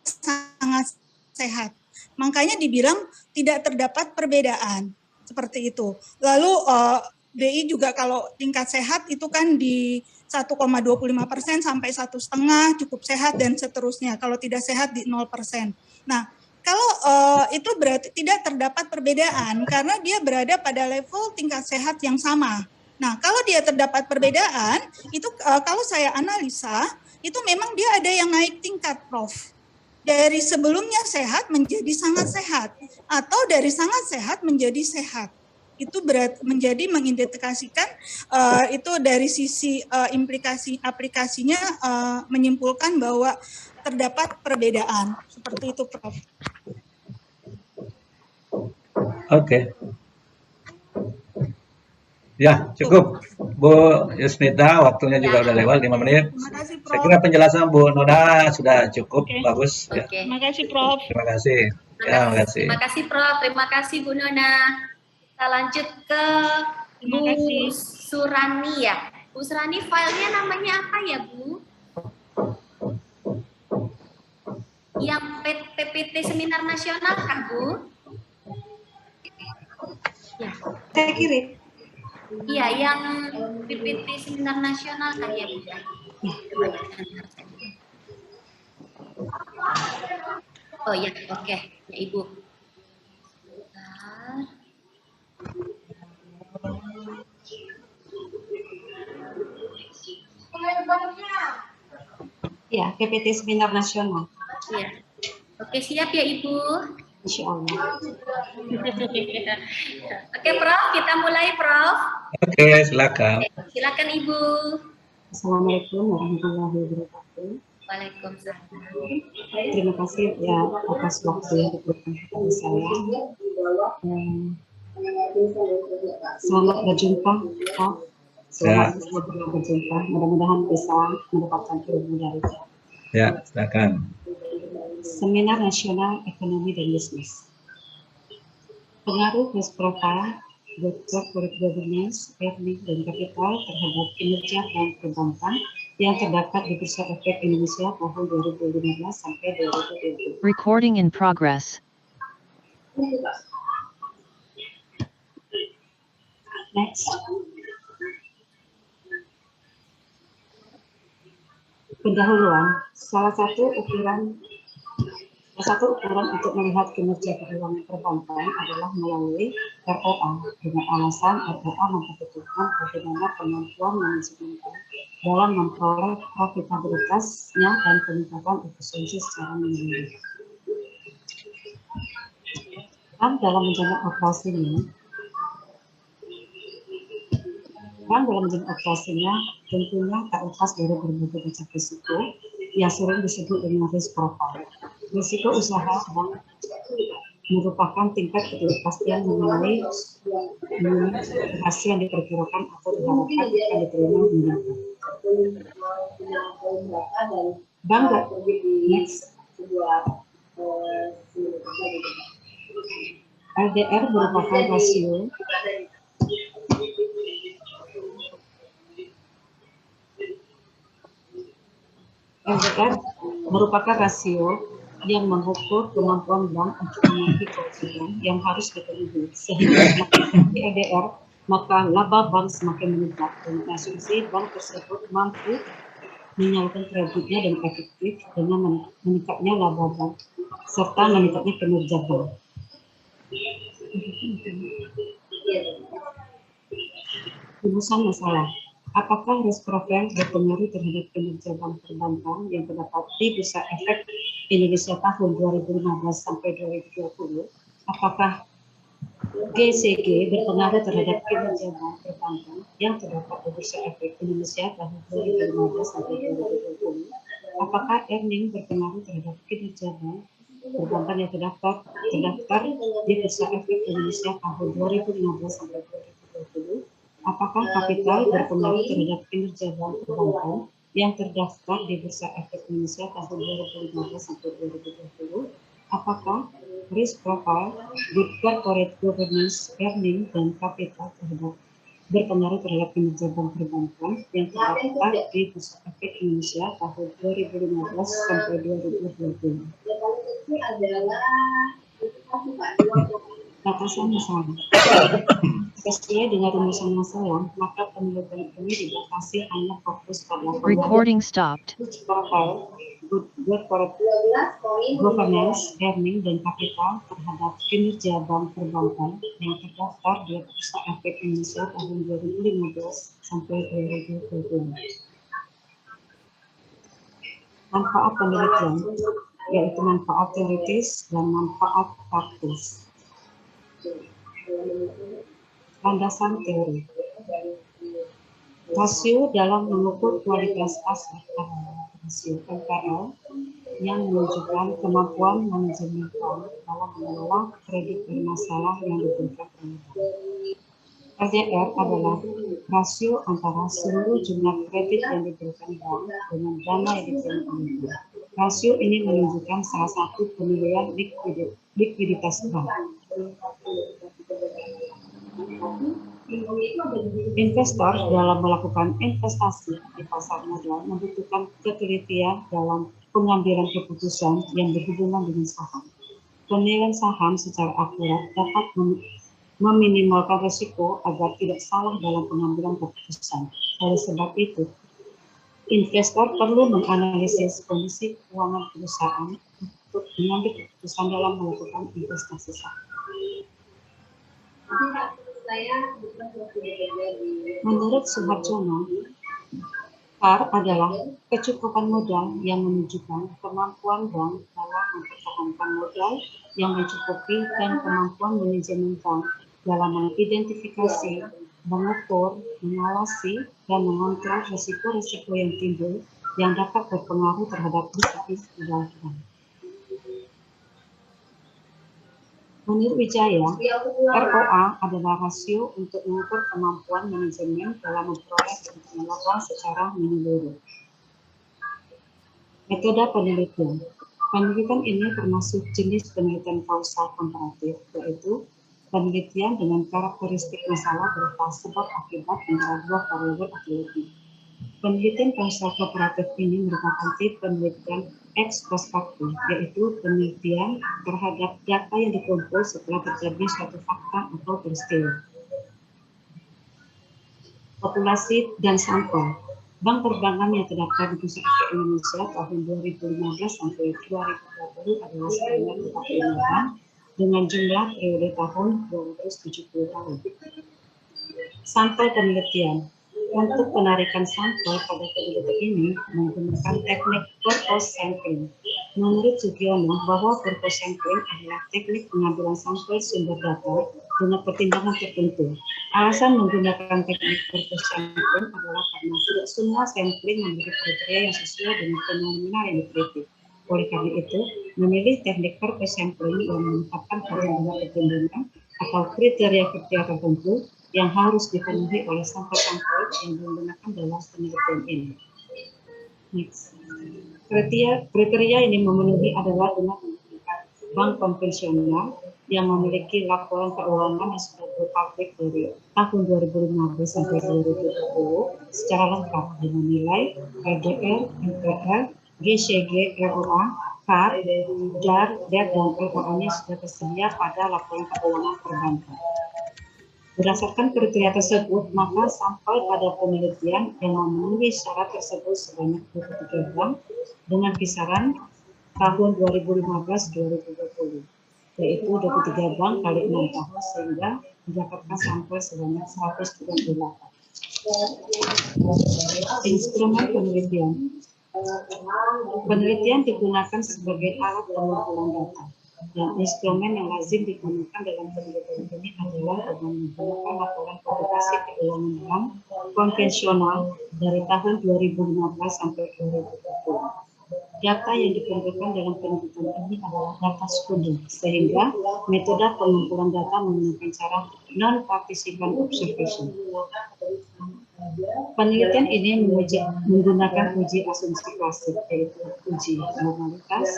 sangat sehat. Makanya dibilang tidak terdapat perbedaan seperti itu. Lalu BI juga kalau tingkat sehat itu kan di 1,25% sampai 1,5 cukup sehat dan seterusnya. Kalau tidak sehat di 0%. Nah, kalau itu berarti tidak terdapat perbedaan karena dia berada pada level tingkat sehat yang sama. Nah, kalau dia terdapat perbedaan itu kalau saya analisa itu memang dia ada yang naik tingkat, Prof. Dari sebelumnya sehat menjadi sangat sehat atau dari sangat sehat menjadi sehat. Itu menjadi mengindikasikan itu dari sisi implikasi aplikasinya menyimpulkan bahwa terdapat perbedaan. Seperti itu, Prof. Oke. Ya, cukup. Bu Yusnita, waktunya juga udah lewat 5 menit. Terima kasih, Prof. Saya kira penjelasan Bu Noda sudah cukup bagus. Ya. Terima kasih, Prof. Terima kasih. Ya, terima kasih. Terima kasih, Prof. Terima kasih, Bu Nona. Kita lanjut ke Bu Surani ya. Bu Surani, filenya namanya apa ya, Bu? Yang PPT Seminar Nasional kan, Bu? Ya. Saya kirim. Iya, yang PPT Seminar Nasional kan ya, Bu? Oh ya, oke. Ya, Ibu. Ya, PPT Seminar Nasional. Ya. Oke, siap ya, Ibu? Insya Allah. Oke, Prof, kita mulai, Prof. Oke, silakan. Silakan, Ibu. Assalamualaikum warahmatullahi wabarakatuh. Waalaikumsalam. Terima kasih ya atas waktu yang diberikan kepada saya. Selamat berjumpa, Prof. Selamat berjumpa. Mudah-mudahan bisa mendapatkan ilmu dari saya. Ya, silakan. Seminar Nasional Ekonomi dan Bisnis. Pengaruh risk profile, corporate governance, earning, dan kapital terhadap kinerja bank perbankan yang terdapat di Bursa Efek Indonesia tahun 2015 sampai 2020. Recording in progress. Next. Pendahuluan, salah satu ukuran untuk melihat kinerja keuangan perbankan adalah melalui ROA. Dengan alasan ROA memperhitungkan bagaimana kemampuan manajemen bank dalam memperoleh profitabilitasnya dan peningkatan efisiensi secara menyeluruh. Dan dalam menjalankan operasinya, tentunya tak lepas dari berbagai macam risiko yang sering disebut dengan risk profile. Risiko usaha bank merupakan tingkat ketidakpastian mengenai hasil yang diperkirakan atau diharapkan akan diterima menggunakan. Bank next. LDR merupakan rasio yang mengukur kemampuan bank untuk memenuhi kewajiban yang harus dipenuhi. Sehingga di LDR, maka laba bank semakin meningkat dan asumsi bank tersebut mampu menyalurkan kreditnya dengan efektif dengan meningkatnya laba bank serta meningkatnya kinerja bank. Rumusan masalah. Apakah risk profile berpengaruh terhadap kinerja bank perbankan yang terdapat di Bursa Efek Indonesia tahun 2015 sampai 2020? Apakah GCG berpengaruh terhadap kinerja bank perbankan yang terdapat di Bursa Efek Indonesia tahun 2015 sampai 2020? Apakah earning berpengaruh terhadap kinerja bank perbankan yang terdaftar di Bursa Efek Indonesia tahun 2015 sampai 2020? Apakah kapital berpengaruh terhadap kinerja bank perbankan yang terdaftar di Bursa Efek Indonesia tahun 2015 sampai 2020? Apakah risk profile, good corporate governance, earning, dan kapital berpengaruh terhadap kinerja bank perbankan yang terdaftar di Bursa Efek Indonesia tahun 2015 sampai 2020? Batasan masalah. Sesuai dengan rumusan masalah, maka penelitian ini dibatasi hanya fokus pada Recording stopped. profile, good corporate governance, earning, dan kapital terhadap kinerja bank perbankan yang terdaftar di Bursa Efek Indonesia tahun 2015 sampai 2020. Manfaat penelitian, yaitu manfaat teoritis dan manfaat praktis. Landasan teori. Rasio dalam mengukur kualitas aset adalah rasio NPL yang menunjukkan kemampuan manajemen bank dalam mengelola kredit bermasalah yang diberikan oleh bank. LDR adalah rasio antara seluruh jumlah kredit yang diberikan bank dengan dana yang diterima oleh bank. Rasio ini menunjukkan salah satu penilaian likuiditas bank. Investor dalam melakukan investasi di pasar modal membutuhkan ketelitian dalam pengambilan keputusan yang berhubungan dengan saham. Penilaian saham secara akurat dapat meminimalkan risiko agar tidak salah dalam pengambilan keputusan. Oleh sebab itu, investor perlu menganalisis kondisi keuangan perusahaan untuk mengambil keputusan dalam melakukan investasi saham. Menurut Suharjono, CAR adalah kecukupan modal yang menunjukkan kemampuan bank dalam mempertahankan modal yang mencukupi dan kemampuan manajemen bank dalam mengidentifikasi, mengukur, mengawasi, dan mengontrol risiko-risiko yang timbul yang dapat berpengaruh terhadap bisnis modal bank. Menurut Wijaya, ROA adalah rasio untuk mengukur kemampuan manajemen dalam memperoleh keuntungan laba secara menyeluruh. Metode penelitian. Penelitian ini termasuk jenis penelitian kausal komparatif, yaitu penelitian dengan karakteristik masalah berupa sebab akibat antara dua variabel atau lebih. Penelitian kausal komparatif ini merupakan tipe penelitian ex post facto, yaitu penelitian terhadap data yang dikumpul setelah terjadi suatu fakta atau peristiwa. Populasi dan sampel. Bank perbankan yang terdaftar di Bursa Efek Indonesia tahun 2015 sampai 2020 adalah sebanyak 45 bank dengan jumlah periode tahun 270 tahun. Sampel penelitian. Untuk penarikan sampel pada penelitian ini menggunakan teknik purpose sampling. Menurut Sugiono bahwa purpose sampling adalah teknik pengambilan sampel sumber data dengan pertimbangan tertentu. Alasan menggunakan teknik purpose sampling adalah karena tidak semua sampling memiliki kriteria yang sesuai dengan fenomena yang diteliti. Oleh karena itu, memilih teknik purpose sampling yang menetapkan pertimbangan atau kriteria-kriteria tertentu yang harus dipenuhi oleh sampel-sampel yang digunakan dalam penelitian ini. Next. Kriteria ini memenuhi adalah dengan menggunakan bank konvensional yang memiliki laporan keuangan yang sudah berpublik dari tahun 2015 sampai 2020 secara lengkap dengan nilai LDR, MPR, GCG, ROA, KAR, DAR, dan LOA-nya sudah tersedia pada laporan keuangan perbankan. Berdasarkan kriteria tersebut, maka sampel pada penelitian yang memenuhi syarat tersebut sebanyak 23 bank dengan kisaran tahun 2015-2020, yaitu 23 bank kali 6 tahun sehingga mendapatkan sampel sebanyak 138. Instrumen penelitian. Penelitian digunakan sebagai alat pengumpulan data. Dan instrumen yang lazim digunakan dalam penelitian ini adalah dengan menggunakan laporan publikasi keuangan bank konvensional dari tahun 2015 sampai 2020. Data yang dikumpulkan dalam penelitian ini adalah data sekunder, sehingga metode pengumpulan data menggunakan cara non-participant observation. Penelitian ini menggunakan uji asumsi klasik, yaitu uji normalitas,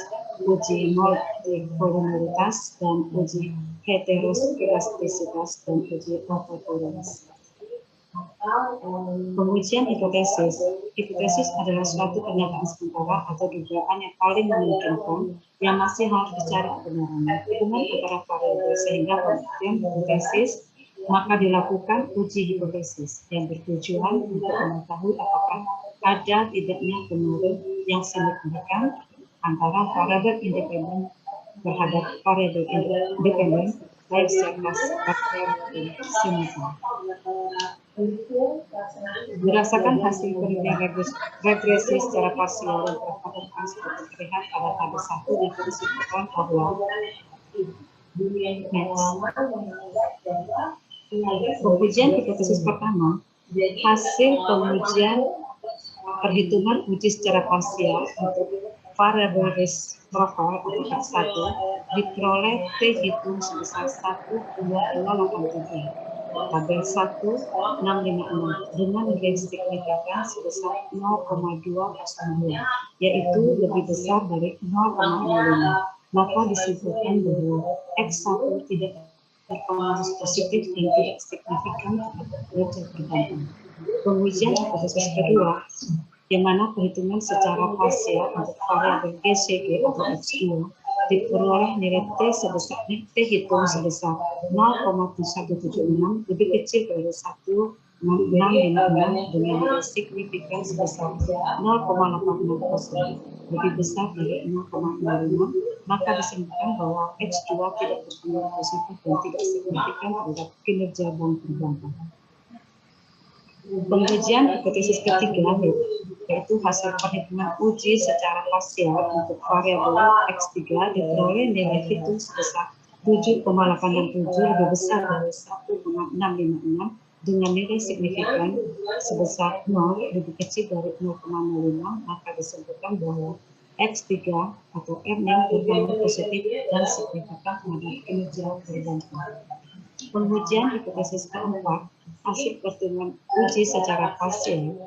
uji multikolonialitas, dan uji heteroskilastisitas, dan uji autotoleransi. Pengujian hipotesis. Hipotesis adalah suatu pernyataan sementara atau dugaan yang paling memungkinkan yang masih harus dicari kebenarannya. Hubungan antara variabel sehingga penelitian hipotesis maka dilakukan uji hipotesis yang bertujuan untuk mengetahui apakah ada tidaknya kebenaran yang signifikan antara variabel independen terhadap variabel independen baik secara parsial simultan. Berdasarkan hasil penelitian regresi secara parsial yang terlakukan seperti terlihat pada tabel 1 dipersiapkan bahwa pengujian hipotesis pertama, hasil pengujian perhitungan uji secara parsial untuk variabel risk profile atau X1 diperoleh T hitung sebesar 1,283. Tabel 1, 656 dengan nilai signifikan sebesar 0,202, yaitu lebih besar dari 0,05. Maka disimpulkan bahwa X1 tidak berpengaruh positif dan tidak signifikan terhadap kinerja perbankan. Pengujian hipotesis kedua, yang mana perhitungan secara parsial untuk variabel GCG atau X2 diperoleh nilai T sebesar T hitung sebesar 0,176 lebih kecil dari 1,656 dengan nilai signifikan sebesar 0,86%, lebih besar dari 0,05, maka disimpulkan bahwa X2 tidak berpengaruh positif dan tidak signifikan terhadap kinerja bank perbankan. Pengujian hipotesis ketiga yaitu hasil perhitungan uji secara parsial untuk variabel X3 diperoleh nilai hitung sebesar 7,867 lebih besar dari 1,656 dengan nilai signifikan sebesar 0 lebih kecil dari 0,05, maka disebutkan bahwa X3 atau earning berpengaruh positif dan signifikan terhadap kinerja perbankan. Pengujian hipotesis keempat, hasil perhitungan uji secara parsial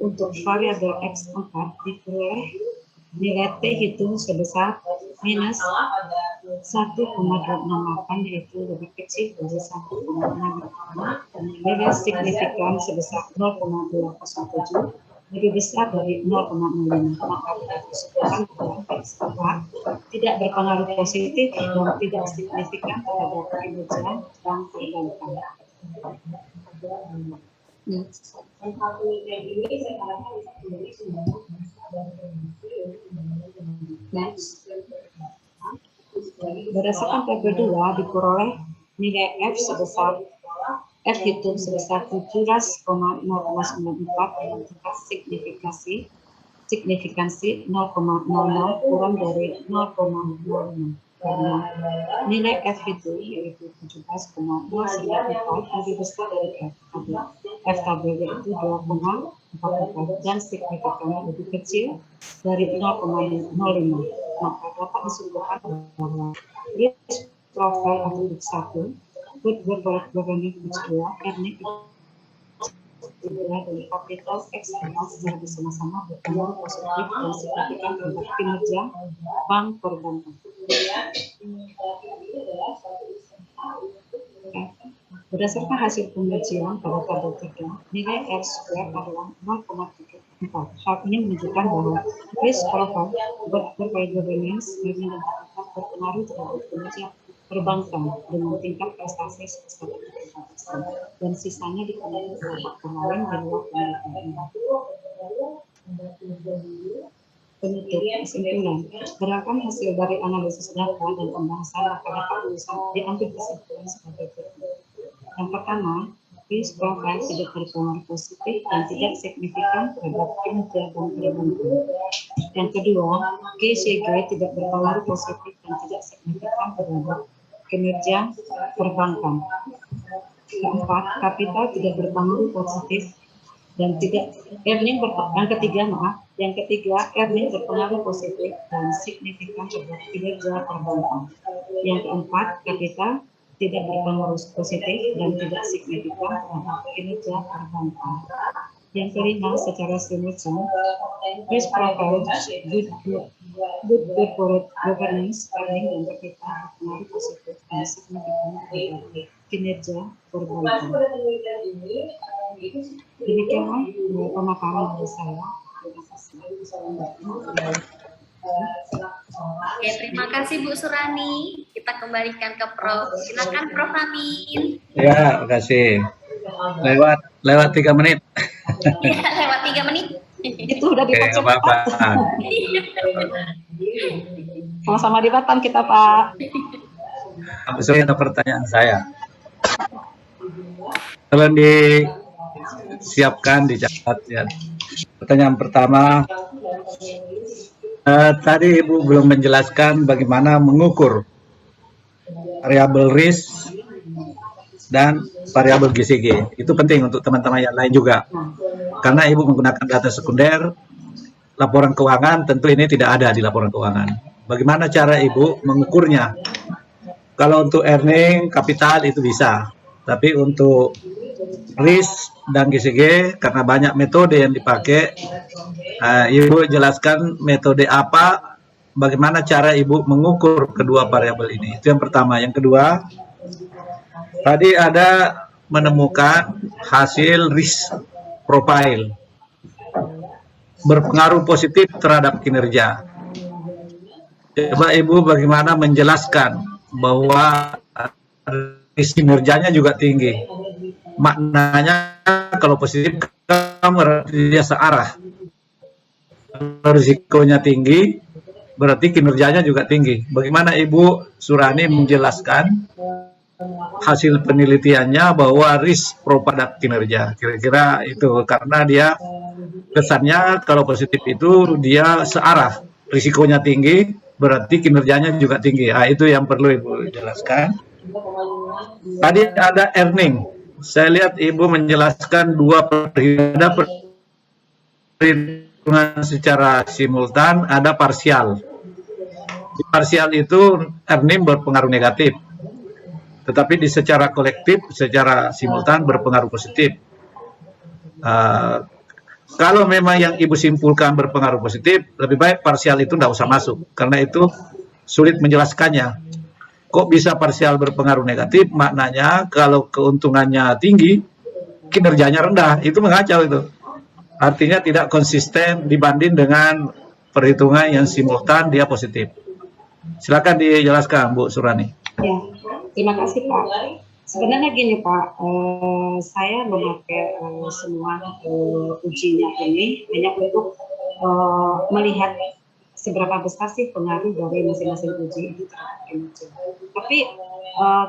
untuk variabel X4 diperoleh nilai T hitung sebesar minus 1,268, yaitu lebih kecil dari 1,6, dan nilai signifikan sebesar 0,207 lebih besar dari 0,05, maka disebutkan bahwa X4 tidak berpengaruh positif dan tidak signifikan terhadap kinerja bank perbankan. Next. Berdasarkan tabel 2 diperoleh nilai F sebesar F hitung sebesar 17,094 dengan tingkat signifikansi 0,00 kurang dari 0,05 karena nilai F itu yaitu 17,094 lebih besar dari F tabel yaitu 2,44 dan signifikannya lebih kecil dari 0,05. Maka dapat disimpulkan bahwa risk profile attribute 1 good governance 2 earning dan kapital eksternal secara bersama-sama berpengaruh positif dan signifikan terhadap kinerja bank perbankan. Berdasarkan hasil penelitian pada tabel 3, nilai R2 adalah 0,34. Hal ini menunjukkan bahwa risk profile berbagai governance dan dapat berpengaruh terhadap kinerja perbankan dengan tingkat prestasi sebesar 4%, dan sisanya dipenuhi oleh faktor lain di luar penelitian. Penutup kesimpulan, berdasarkan hasil dari analisis data dan pembahasan maka dapat diambil kesimpulan sebagai berikut. Yang pertama, risk profile tidak berpengaruh positif dan tidak signifikan terhadap kinerja bank perbankan. Yang kedua, GCG tidak berpengaruh positif dan tidak signifikan terhadap kinerja perbankan. Keempat, kapital tidak berpengaruh positif dan tidak earning yang ketiga earning berpengaruh positif dan signifikan terhadap kinerja perbankan. Yang keempat, kapital tidak berpengaruh positif dan tidak signifikan terhadap kinerja perbankan. Yang kelima, secara simultan, risk profile good corporate governance, earning dan kapital berpengaruh positif dan signifikan terhadap kinerja perbankan. Demikianlah pemaparan dari saya. Oke, terima kasih Bu Surani. Kita kembalikan ke Prof. Silakan Prof Amin. Ya, makasih. Lewat 3 menit. Ya, lewat 3 menit. Itu udah Oke, dibaca apa-apa. sama-sama di Batam kita Pak. Sesuai dengan pertanyaan saya. Kalau disiapkan, dicatat ya. Pertanyaan pertama, tadi Ibu belum menjelaskan bagaimana mengukur variabel risk dan variabel GCG. Itu penting untuk teman-teman yang lain juga. Karena Ibu menggunakan data sekunder, laporan keuangan tentu ini tidak ada di laporan keuangan. Bagaimana cara Ibu mengukurnya? Kalau untuk earning, kapital itu bisa. Tapi untuk risk dan GCG, karena banyak metode yang dipakai, Ibu jelaskan metode apa, bagaimana cara Ibu mengukur kedua variabel ini. Itu yang pertama. Yang kedua, tadi ada menemukan hasil risk profile berpengaruh positif terhadap kinerja. Coba Ibu bagaimana menjelaskan bahwa kinerjanya juga tinggi. Maknanya kalau positif berarti dia searah. Risikonya tinggi, berarti kinerjanya juga tinggi. Bagaimana Ibu Surani menjelaskan hasil penelitiannya bahwa risk pro pada kinerja? Kira-kira itu, karena dia kesannya kalau positif itu dia searah, risikonya tinggi, berarti kinerjanya juga tinggi. Itu yang perlu Ibu jelaskan. Tadi ada earning. Saya lihat Ibu menjelaskan dua perhitungan secara simultan, ada parsial. Di parsial itu earning berpengaruh negatif, tetapi di secara kolektif, secara simultan berpengaruh positif. Kalau memang yang Ibu simpulkan berpengaruh positif, lebih baik parsial itu tidak usah masuk, karena itu sulit menjelaskannya. Kok bisa parsial berpengaruh negatif? Maknanya kalau keuntungannya tinggi, kinerjanya rendah, itu mengacau itu. Artinya tidak konsisten dibanding dengan perhitungan yang simultan dia positif. Silakan dijelaskan Bu Surani. Ya, terima kasih Pak. Sebenarnya gini Pak, saya memakai semua ujinya ini hanya untuk melihat seberapa besar sih pengaruh dari masing-masing uji itu terhadap kinerja. Tapi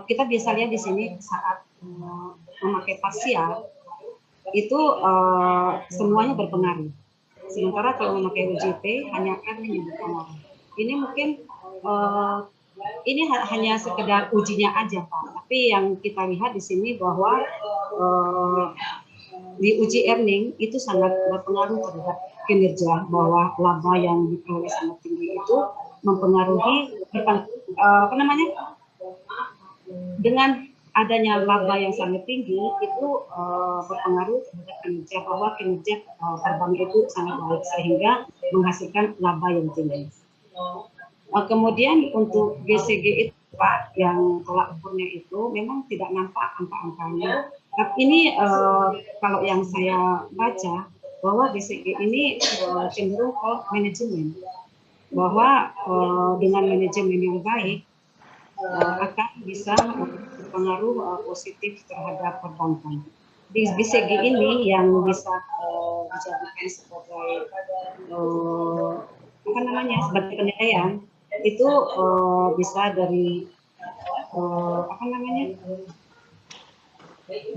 kita bisa lihat di sini saat memakai parsial itu semuanya berpengaruh. Sementara kalau memakai UJT hanya R yang berpengaruh. Ini mungkin ini hanya sekedar ujinya aja Pak. Tapi yang kita lihat di sini bahwa di uji earning itu sangat berpengaruh terhadap kinerja, bahwa laba yang diperoleh sangat tinggi itu mempengaruhi dengan adanya laba yang sangat tinggi itu berpengaruh terhadap kinerja, bahwa kinerja terbang itu sangat baik sehingga menghasilkan laba yang tinggi. Kemudian untuk GCG itu Pak, yang tolak ukurnya itu memang tidak nampak angka-angkanya. Tapi ini kalau yang saya baca bahwa GCG ini cenderung ke manajemen, bahwa dengan manajemen yang baik akan bisa berpengaruh positif terhadap perbankan. Di BCG ini yang bisa dijadikan sebagai sebagai penilaian itu bisa dari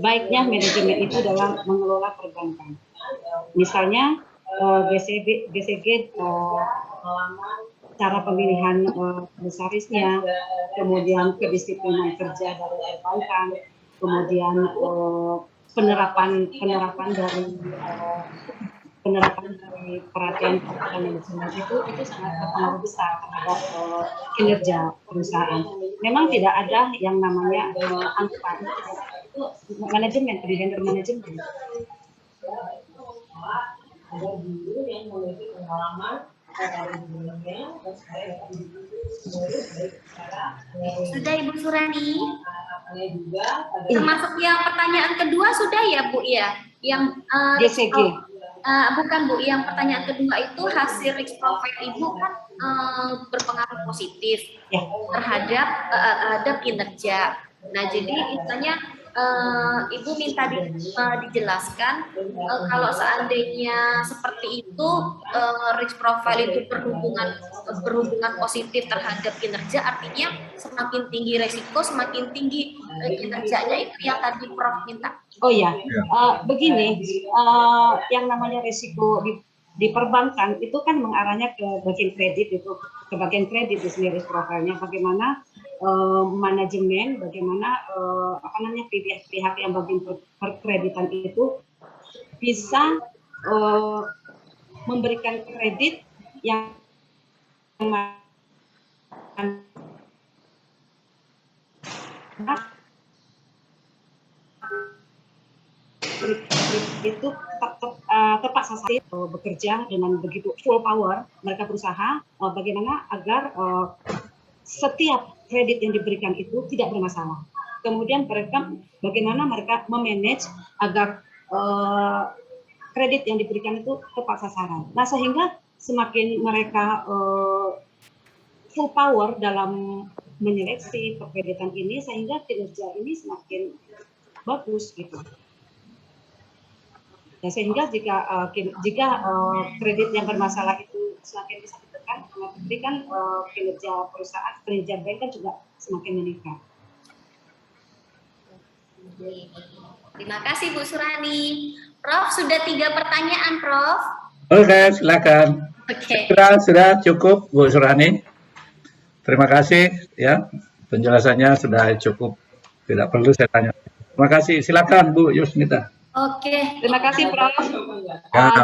baiknya manajemen itu dalam mengelola perbankan. Misalnya GCG cara pemilihan komisarisnya, kemudian kedisiplinan kerja dari perbankan, kemudian penerapan dari perhatian kepada manajemen itu sangat berpengaruh besar terhadap kinerja perusahaan. Memang tidak ada yang namanya angka, itu manajemen, vendor manajemen. Ada guru yang memiliki pengalaman sudah Ibu Surani. Termasuk yang pertanyaan kedua sudah ya Bu ya, yang GCG. Bukan Bu, yang pertanyaan kedua itu hasil risk profile Ibu kan berpengaruh positif terhadap kinerja. Nah jadi istilahnya Ibu minta dijelaskan kalau seandainya seperti itu risk profile itu berhubungan positif terhadap kinerja, artinya semakin tinggi resiko semakin tinggi kinerjanya, itu yang tadi Prof minta. Oh ya, begini, yang namanya risiko di perbankan itu kan mengarahnya ke bagian kredit, itu ke bagian kredit itu sendiri profilnya, bagaimana manajemen, bagaimana pihak yang bagian perkreditan itu bisa memberikan kredit yang itu tepat sasaran, bekerja dengan begitu full power, mereka berusaha bagaimana agar setiap kredit yang diberikan itu tidak bermasalah. Kemudian bagaimana mereka memanage agar kredit yang diberikan itu tepat sasaran. Nah sehingga semakin mereka full power dalam menyeleksi perkreditan ini, sehingga kinerja ini semakin bagus gitu. Ya, sehingga jika kredit yang bermasalah itu semakin bisa ditekan, berarti kan kinerja perusahaan, kinerja bank kan juga semakin meningkat. Terima kasih Bu Surani. Prof, sudah 3 pertanyaan Prof. Oke, silakan. Oke. Sudah cukup Bu Surani. Terima kasih ya, penjelasannya sudah cukup, tidak perlu saya tanya. Terima kasih, silakan Bu Yusnita. Oke, terima kasih Prof.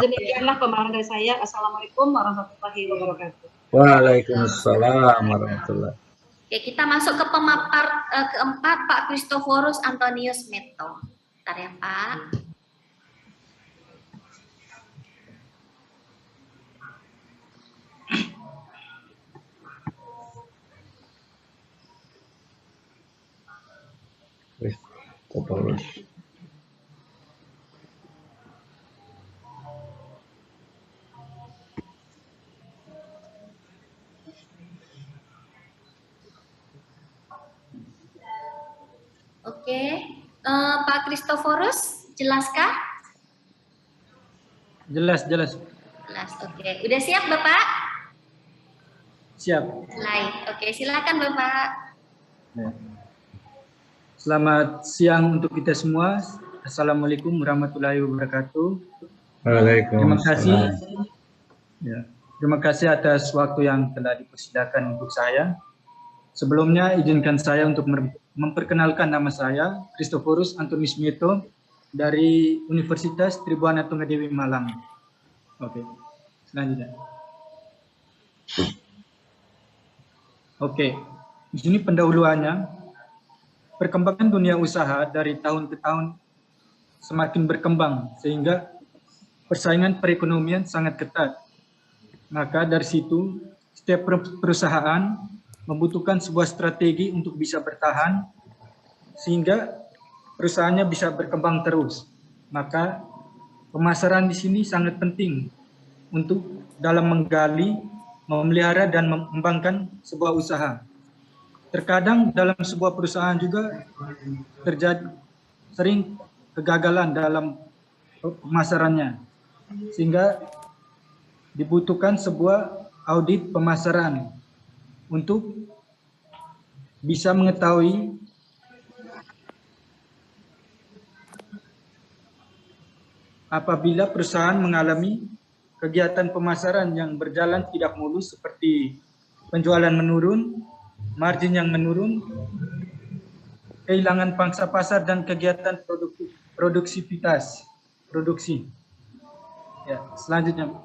Demikianlah pemaparan dari saya. Assalamualaikum warahmatullahi wabarakatuh. Waalaikumsalam warahmatullahi wabarakatuh. Oke, kita masuk ke pemapar keempat, Pak Christophorus Antonius Meto. Bentar ya Pak. Christophorus. Oke, Pak Christophorus, jelaskah? Jelas. Jelas, oke. Udah siap Bapak? Siap. Oke, silakan Bapak. Ya. Selamat siang untuk kita semua. Assalamualaikum warahmatullahi wabarakatuh. Terima kasih. Waalaikumsalam. Ya, terima kasih atas waktu yang telah dipersilakan untuk saya. Sebelumnya izinkan saya untuk memperkenalkan nama saya, Christophorus Antonius Mieto dari Universitas Tribuana Tunggadewi Malang. Oke, selanjutnya. Oke, di sini pendahuluannya. Perkembangan dunia usaha dari tahun ke tahun semakin berkembang sehingga persaingan perekonomian sangat ketat. Maka dari situ setiap perusahaan membutuhkan sebuah strategi untuk bisa bertahan sehingga perusahaannya bisa berkembang terus. Maka pemasaran di sini sangat penting untuk dalam menggali, memelihara dan mengembangkan sebuah usaha. Terkadang dalam sebuah perusahaan juga terjadi sering kegagalan dalam pemasarannya, sehingga dibutuhkan sebuah audit pemasaran untuk bisa mengetahui apabila perusahaan mengalami kegiatan pemasaran yang berjalan tidak mulus seperti penjualan menurun, margin yang menurun, kehilangan pangsa pasar dan kegiatan produksi. Ya, selanjutnya.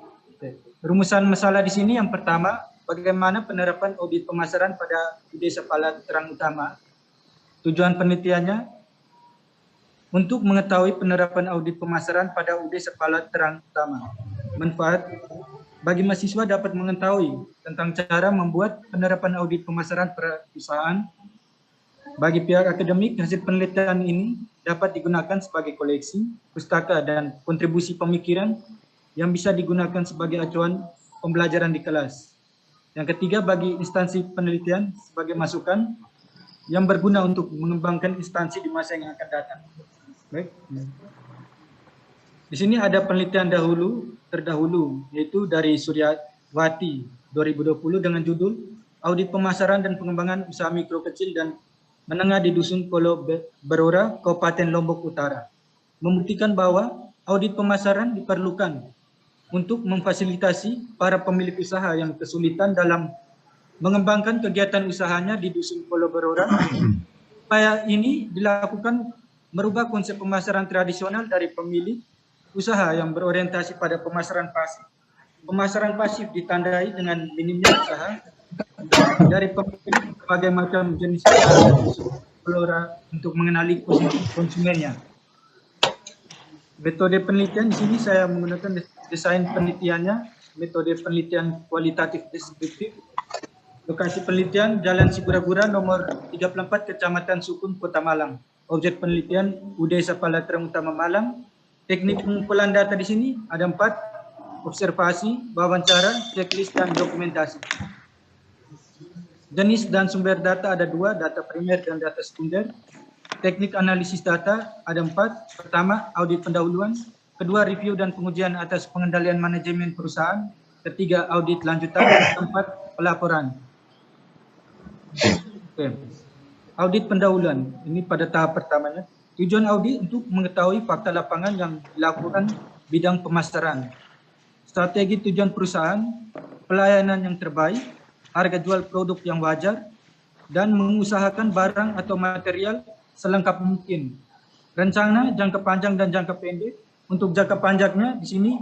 Rumusan masalah di sini yang pertama, bagaimana penerapan audit pemasaran pada desa Pala Terang Utama. Tujuan penelitiannya untuk mengetahui penerapan audit pemasaran pada UD Sepala Terang Utama. Manfaat bagi mahasiswa dapat mengetahui tentang cara membuat penerapan audit pemasaran perusahaan. Bagi pihak akademik, hasil penelitian ini dapat digunakan sebagai koleksi, pustaka, dan kontribusi pemikiran yang bisa digunakan sebagai acuan pembelajaran di kelas. Yang ketiga, bagi instansi penelitian sebagai masukan yang berguna untuk mengembangkan instansi di masa yang akan datang. Baik. Di sini ada penelitian terdahulu, yaitu dari Suryawati 2020 dengan judul Audit Pemasaran dan Pengembangan Usaha Mikro Kecil dan Menengah di Dusun Kolo Berora, Kabupaten Lombok Utara. Membuktikan bahwa audit pemasaran diperlukan untuk memfasilitasi para pemilik usaha yang kesulitan dalam mengembangkan kegiatan usahanya di Dusun Kolo Berora. Upaya ini dilakukan merubah konsep pemasaran tradisional dari pemilik usaha yang berorientasi pada pemasaran pasif. Pemasaran pasif ditandai dengan minimnya usaha dari pemilik berbagai macam jenis usaha untuk mengenali konsumennya. Metode penelitian di sini saya menggunakan desain penelitiannya, metode penelitian kualitatif deskriptif. Lokasi penelitian Jalan Sigura-gura nomor 34 Kecamatan Sukun, Kota Malang. Objek penelitian UD Sepala Terang Utama Malang. Teknik pengumpulan data di sini ada 4, observasi, wawancara, checklist, dan dokumentasi. Jenis dan sumber data ada 2, data primer dan data sekunder. Teknik analisis data ada 4, pertama audit pendahuluan, kedua review dan pengujian atas pengendalian manajemen perusahaan, ketiga audit lanjutan, keempat pelaporan. Oke. Audit pendahuluan, ini pada tahap pertamanya. Tujuan audit untuk mengetahui fakta lapangan yang dilakukan bidang pemasaran, strategi tujuan perusahaan, pelayanan yang terbaik, harga jual produk yang wajar, dan mengusahakan barang atau material selengkap mungkin. Rencana jangka panjang dan jangka pendek. Untuk jangka panjangnya di sini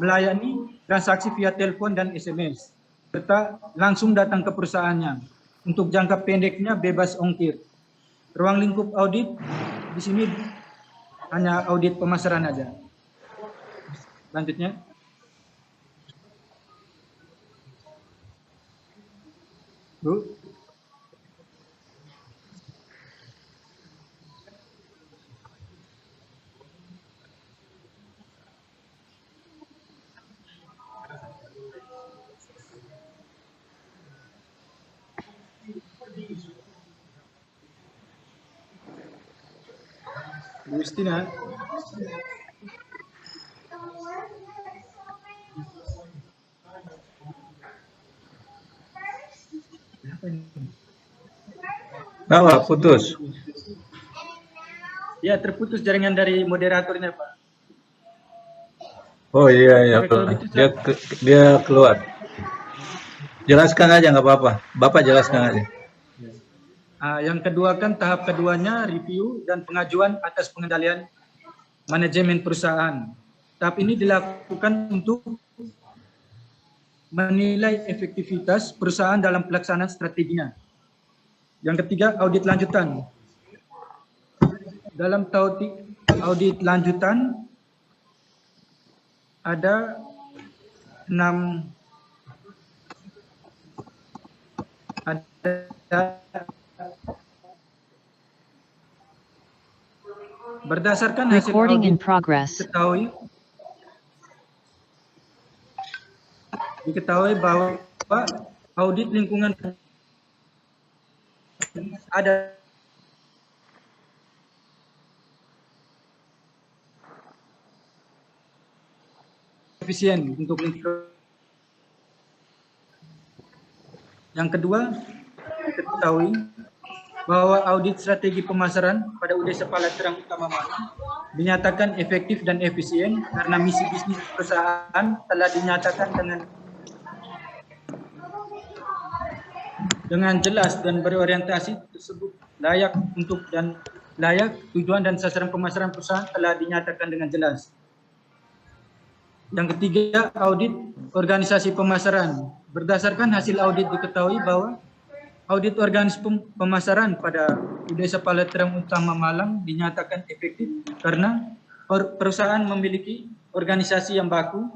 melayani transaksi via telepon dan SMS, serta langsung datang ke perusahaannya. Untuk jangka pendeknya bebas ongkir. Ruang lingkup audit di sini hanya audit pemasaran aja. Selanjutnya. Bu. Bu Justina. Bawa putus. Ya, terputus jaringan dari moderatornya, Pak. Oh iya, Kalau gitu, dia keluar. Jelaskan aja nggak apa-apa. Bapak jelaskan aja. yang kedua kan tahap keduanya review dan pengajuan atas pengendalian manajemen perusahaan. Tahap ini dilakukan untuk menilai efektivitas perusahaan dalam pelaksanaan strateginya. Yang ketiga, audit lanjutan. Dalam audit lanjutan ada 6 berdasarkan hasil Recording in audit progress. diketahui bahwa audit lingkungan ada efisien untuk lingkungan. Yang kedua, diketahui bahwa audit strategi pemasaran pada UD Sepala Terang Utama Malang dinyatakan efektif dan efisien karena misi bisnis perusahaan telah dinyatakan dengan jelas dan berorientasi tersebut layak tujuan dan sasaran pemasaran perusahaan telah dinyatakan dengan jelas. Yang ketiga, audit organisasi pemasaran. Berdasarkan hasil audit diketahui bahwa audit organisasi pemasaran pada UD Sepala Terang Utama Malang dinyatakan efektif karena perusahaan memiliki organisasi yang baku,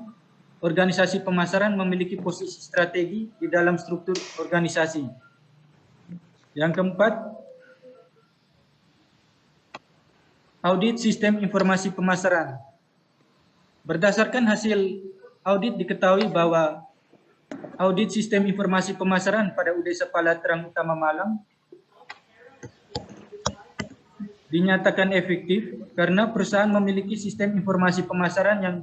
organisasi pemasaran memiliki posisi strategi di dalam struktur organisasi. Yang keempat, audit sistem informasi pemasaran. Berdasarkan hasil audit diketahui bahwa audit sistem informasi pemasaran pada UD Sepala Terang Utama Malang dinyatakan efektif karena perusahaan memiliki sistem informasi pemasaran yang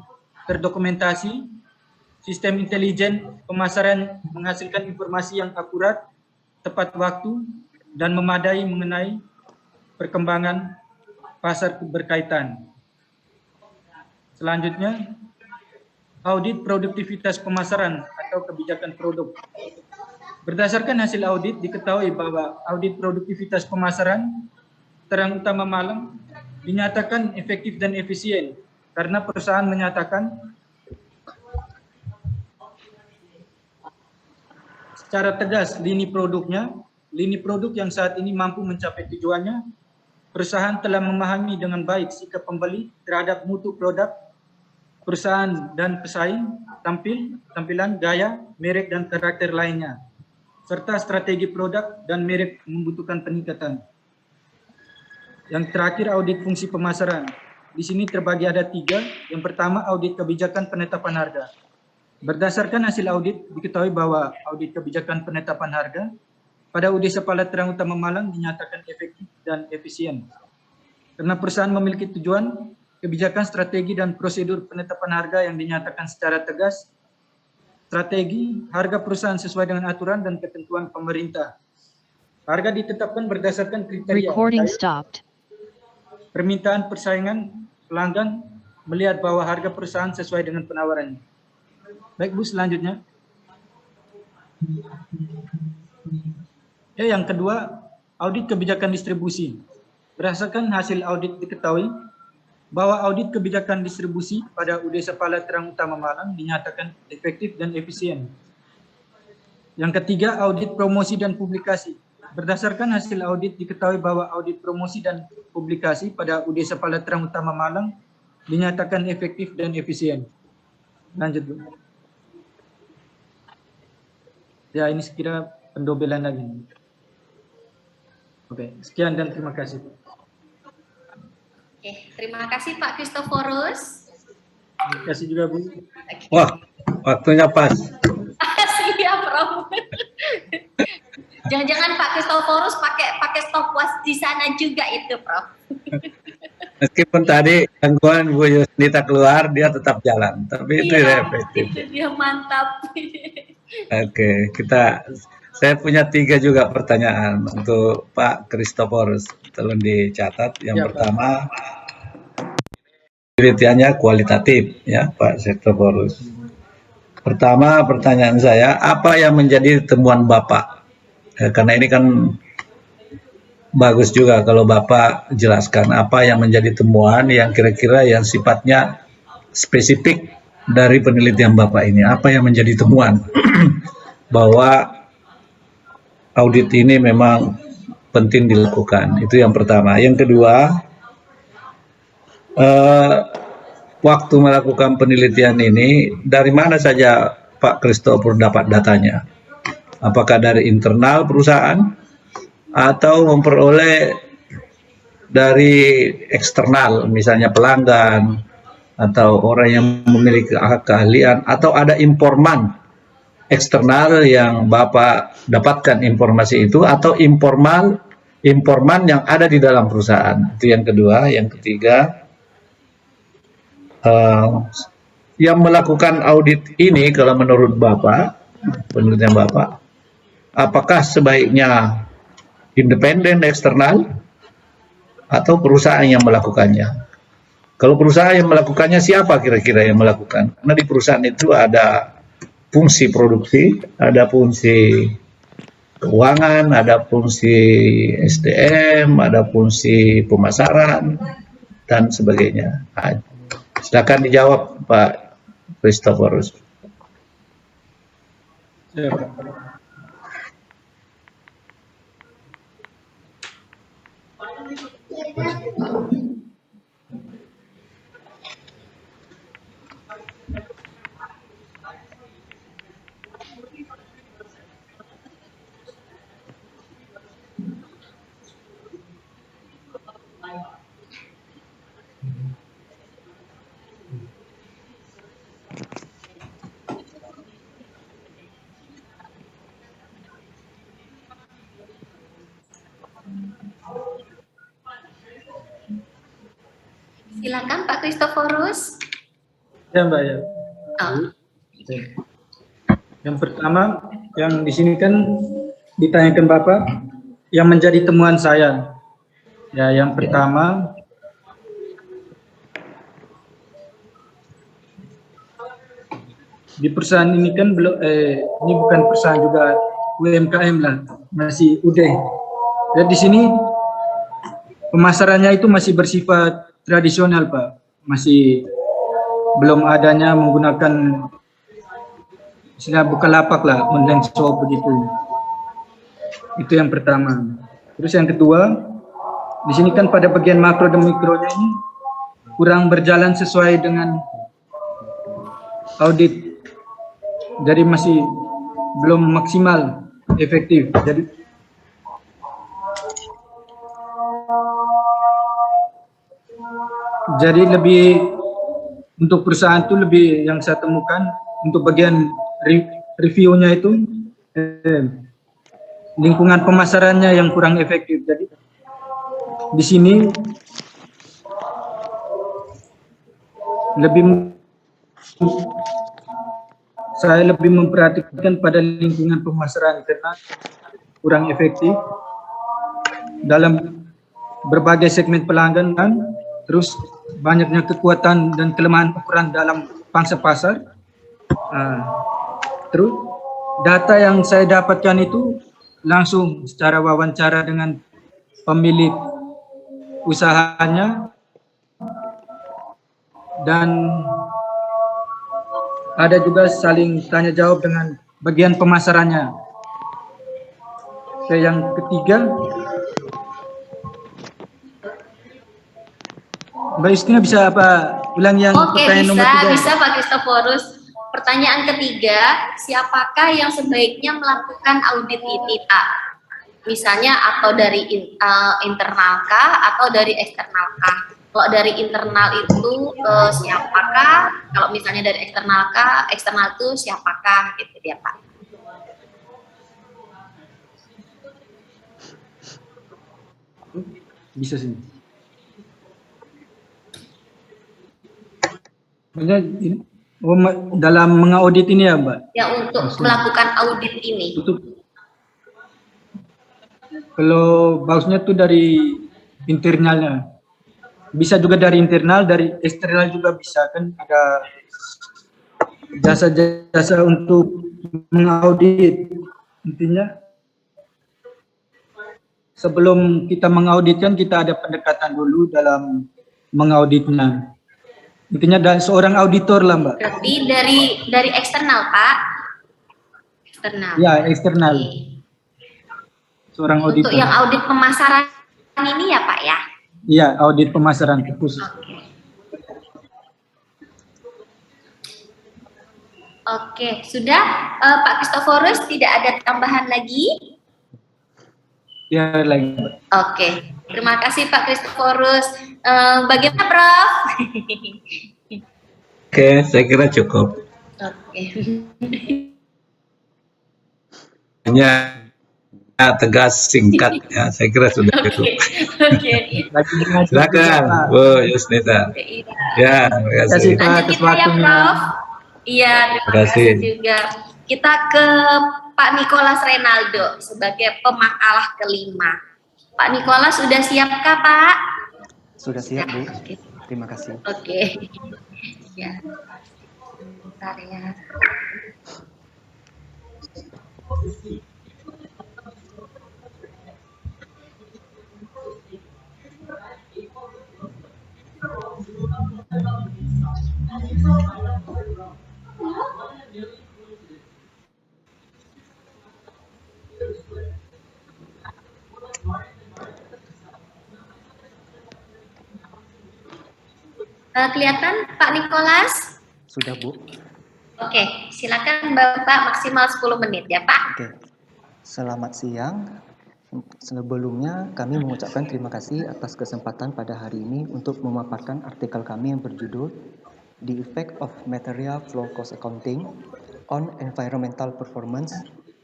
terdokumentasi, sistem intelijen pemasaran menghasilkan informasi yang akurat, tepat waktu, dan memadai mengenai perkembangan pasar berkaitan. Selanjutnya, audit produktivitas pemasaran atau kebijakan produk. Berdasarkan hasil audit diketahui bahwa audit produktivitas pemasaran Terang Utama Malang dinyatakan efektif dan efisien karena perusahaan menyatakan secara tegas lini produk yang saat ini mampu mencapai tujuannya. Perusahaan telah memahami dengan baik sikap pembeli terhadap mutu produk perusahaan dan pesaing, tampilan, gaya, merek, dan karakter lainnya, serta strategi produk dan merek membutuhkan peningkatan. Yang terakhir, audit fungsi pemasaran. Di sini terbagi ada 3. Yang pertama, audit kebijakan penetapan harga. Berdasarkan hasil audit, diketahui bahwa audit kebijakan penetapan harga pada UD Sepala Terang Utama Malang dinyatakan efektif dan efisien. Karena perusahaan memiliki tujuan, kebijakan, strategi, dan prosedur penetapan harga yang dinyatakan secara tegas, strategi, harga perusahaan sesuai dengan aturan dan ketentuan pemerintah. Harga ditetapkan berdasarkan kriteria permintaan persaingan pelanggan melihat bahwa harga perusahaan sesuai dengan penawarannya. Baik Bu, selanjutnya. Yang kedua, audit kebijakan distribusi. Berdasarkan hasil audit diketahui bahwa audit kebijakan distribusi pada UD Sepala Terang Utama Malang dinyatakan efektif dan efisien. Yang ketiga, audit promosi dan publikasi. Berdasarkan hasil audit diketahui bahwa audit promosi dan publikasi pada UD Sepala Terang Utama Malang dinyatakan efektif dan efisien. Lanjut, Bu. Ya, ini sekira pendobelan lagi. Oke, sekian dan terima kasih. Oke, terima kasih Pak Christophorus. Terima kasih juga Bu. Wah, waktunya pas. Siap, Prof. Jangan-jangan Pak Christophorus pakai stopwatch di sana juga itu, Prof. Meskipun tadi gangguan Bu Yusnita keluar, dia tetap jalan. Tapi itu Iya, efektif. itu dia mantap. Oke, kita Saya punya 3 juga pertanyaan untuk Pak Christophorus. Tolong dicatat. Yang Ya, Pak. pertama, penelitiannya kualitatif, ya Pak Christophorus. Pertama, pertanyaan saya, apa yang menjadi temuan Bapak? Karena ini kan bagus juga kalau Bapak jelaskan apa yang menjadi temuan yang kira-kira yang sifatnya spesifik dari penelitian Bapak ini. Apa yang menjadi temuan bahwa audit ini memang penting dilakukan. Itu yang pertama. Yang kedua, waktu melakukan penelitian ini, dari mana saja Pak Christopher dapat datanya? Apakah dari internal perusahaan atau memperoleh dari eksternal, misalnya pelanggan atau orang yang memiliki keahlian, atau ada informan eksternal yang Bapak dapatkan informasi itu, atau informan yang ada di dalam perusahaan. Itu yang kedua. Yang ketiga, yang melakukan audit ini kalau menurut Bapak, penelitian Bapak, apakah sebaiknya independen eksternal atau perusahaan yang melakukannya? Kalau perusahaan yang melakukannya, siapa kira-kira yang melakukan? Karena di perusahaan itu ada fungsi produksi, ada fungsi keuangan, ada fungsi SDM, ada fungsi pemasaran, dan sebagainya. Nah, silakan dijawab Pak Christophorus. Ya, Pak. Silakan Pak Christophorus. Ya, Mbak, ya. Oh, Yang pertama, yang di sini kan ditanyakan Bapak, yang menjadi temuan saya. Ya, yang pertama, di perusahaan ini kan belum, ini bukan perusahaan juga UMKM lah, masih UD. Dan di sini pemasarannya itu masih bersifat tradisional, Pak. Masih belum adanya menggunakan istilah Bukalapak lah, online shop begitu. Itu yang pertama. Terus yang kedua, di sini kan pada bagian makro dan mikronya ini kurang berjalan sesuai dengan audit. Jadi masih belum maksimal efektif. Jadi lebih untuk perusahaan itu lebih yang saya temukan untuk bagian reviewnya itu lingkungan pemasarannya yang kurang efektif. Jadi di sini saya lebih memperhatikan pada lingkungan pemasaran karena kurang efektif dalam berbagai segmen pelanggan, terus banyaknya kekuatan dan kelemahan ukuran dalam pangsa pasar. Terus data yang saya dapatkan itu langsung secara wawancara dengan pemilik usahanya dan ada juga saling tanya jawab dengan bagian pemasarannya. Yang ketiga, Mbak Justina bisa apa ulang yang pertanyaan nomor 3? Bisa Pak Christophorus. Pertanyaan ketiga, siapakah yang sebaiknya melakukan audit ini, Pak? Misalnya atau dari internal kah atau dari eksternal kah? Kalau dari internal itu siapakah? Kalau misalnya dari eksternal kah, eksternal itu siapakah? Gitu ya, Pak. Bisa sih. Maksudnya dalam mengaudit ini ya, Mbak? Ya, untuk melakukan audit ini. Kalau bagusnya tuh dari internalnya. Bisa juga dari internal, dari eksternal juga bisa, kan ada jasa-jasa untuk mengaudit. Intinya sebelum kita mengauditkan, kita ada pendekatan dulu dalam mengauditnya. Intinya dari seorang auditor lah, Mbak. Berarti dari eksternal, Pak. Eksternal. Ya, eksternal. Oke. Seorang Untuk auditor. yang audit pemasaran ini ya, Pak ya? Iya, audit pemasaran khusus. Oke, sudah Pak Kristoforus, tidak ada tambahan lagi? Ya, lagi. Oke, terima kasih Pak Kristoforus. Bagaimana Prof? Oke, saya kira cukup. Oke. Hanya tegas, singkat, ya. Saya kira sudah cukup. Oke. Silakan, Bu Yusnita. Ya, terima kasih. Lanjut kita ya, Prof. Iya, terima kasih juga. Kita ke Pak Nicholas Renaldo sebagai pemakalah kelima. Pak Nicholas sudah siapkah, Pak? Sudah siap, Bu. Terima kasih. Oke. Ya. Bentar ya. Kelihatan Pak Nicholas? Sudah, Bu. Oke, silakan Bapak maksimal 10 menit ya, Pak. Oke. Selamat siang. Sebelumnya kami mengucapkan terima kasih atas kesempatan pada hari ini untuk memaparkan artikel kami yang berjudul The Effect of Material Flow Cost Accounting on Environmental Performance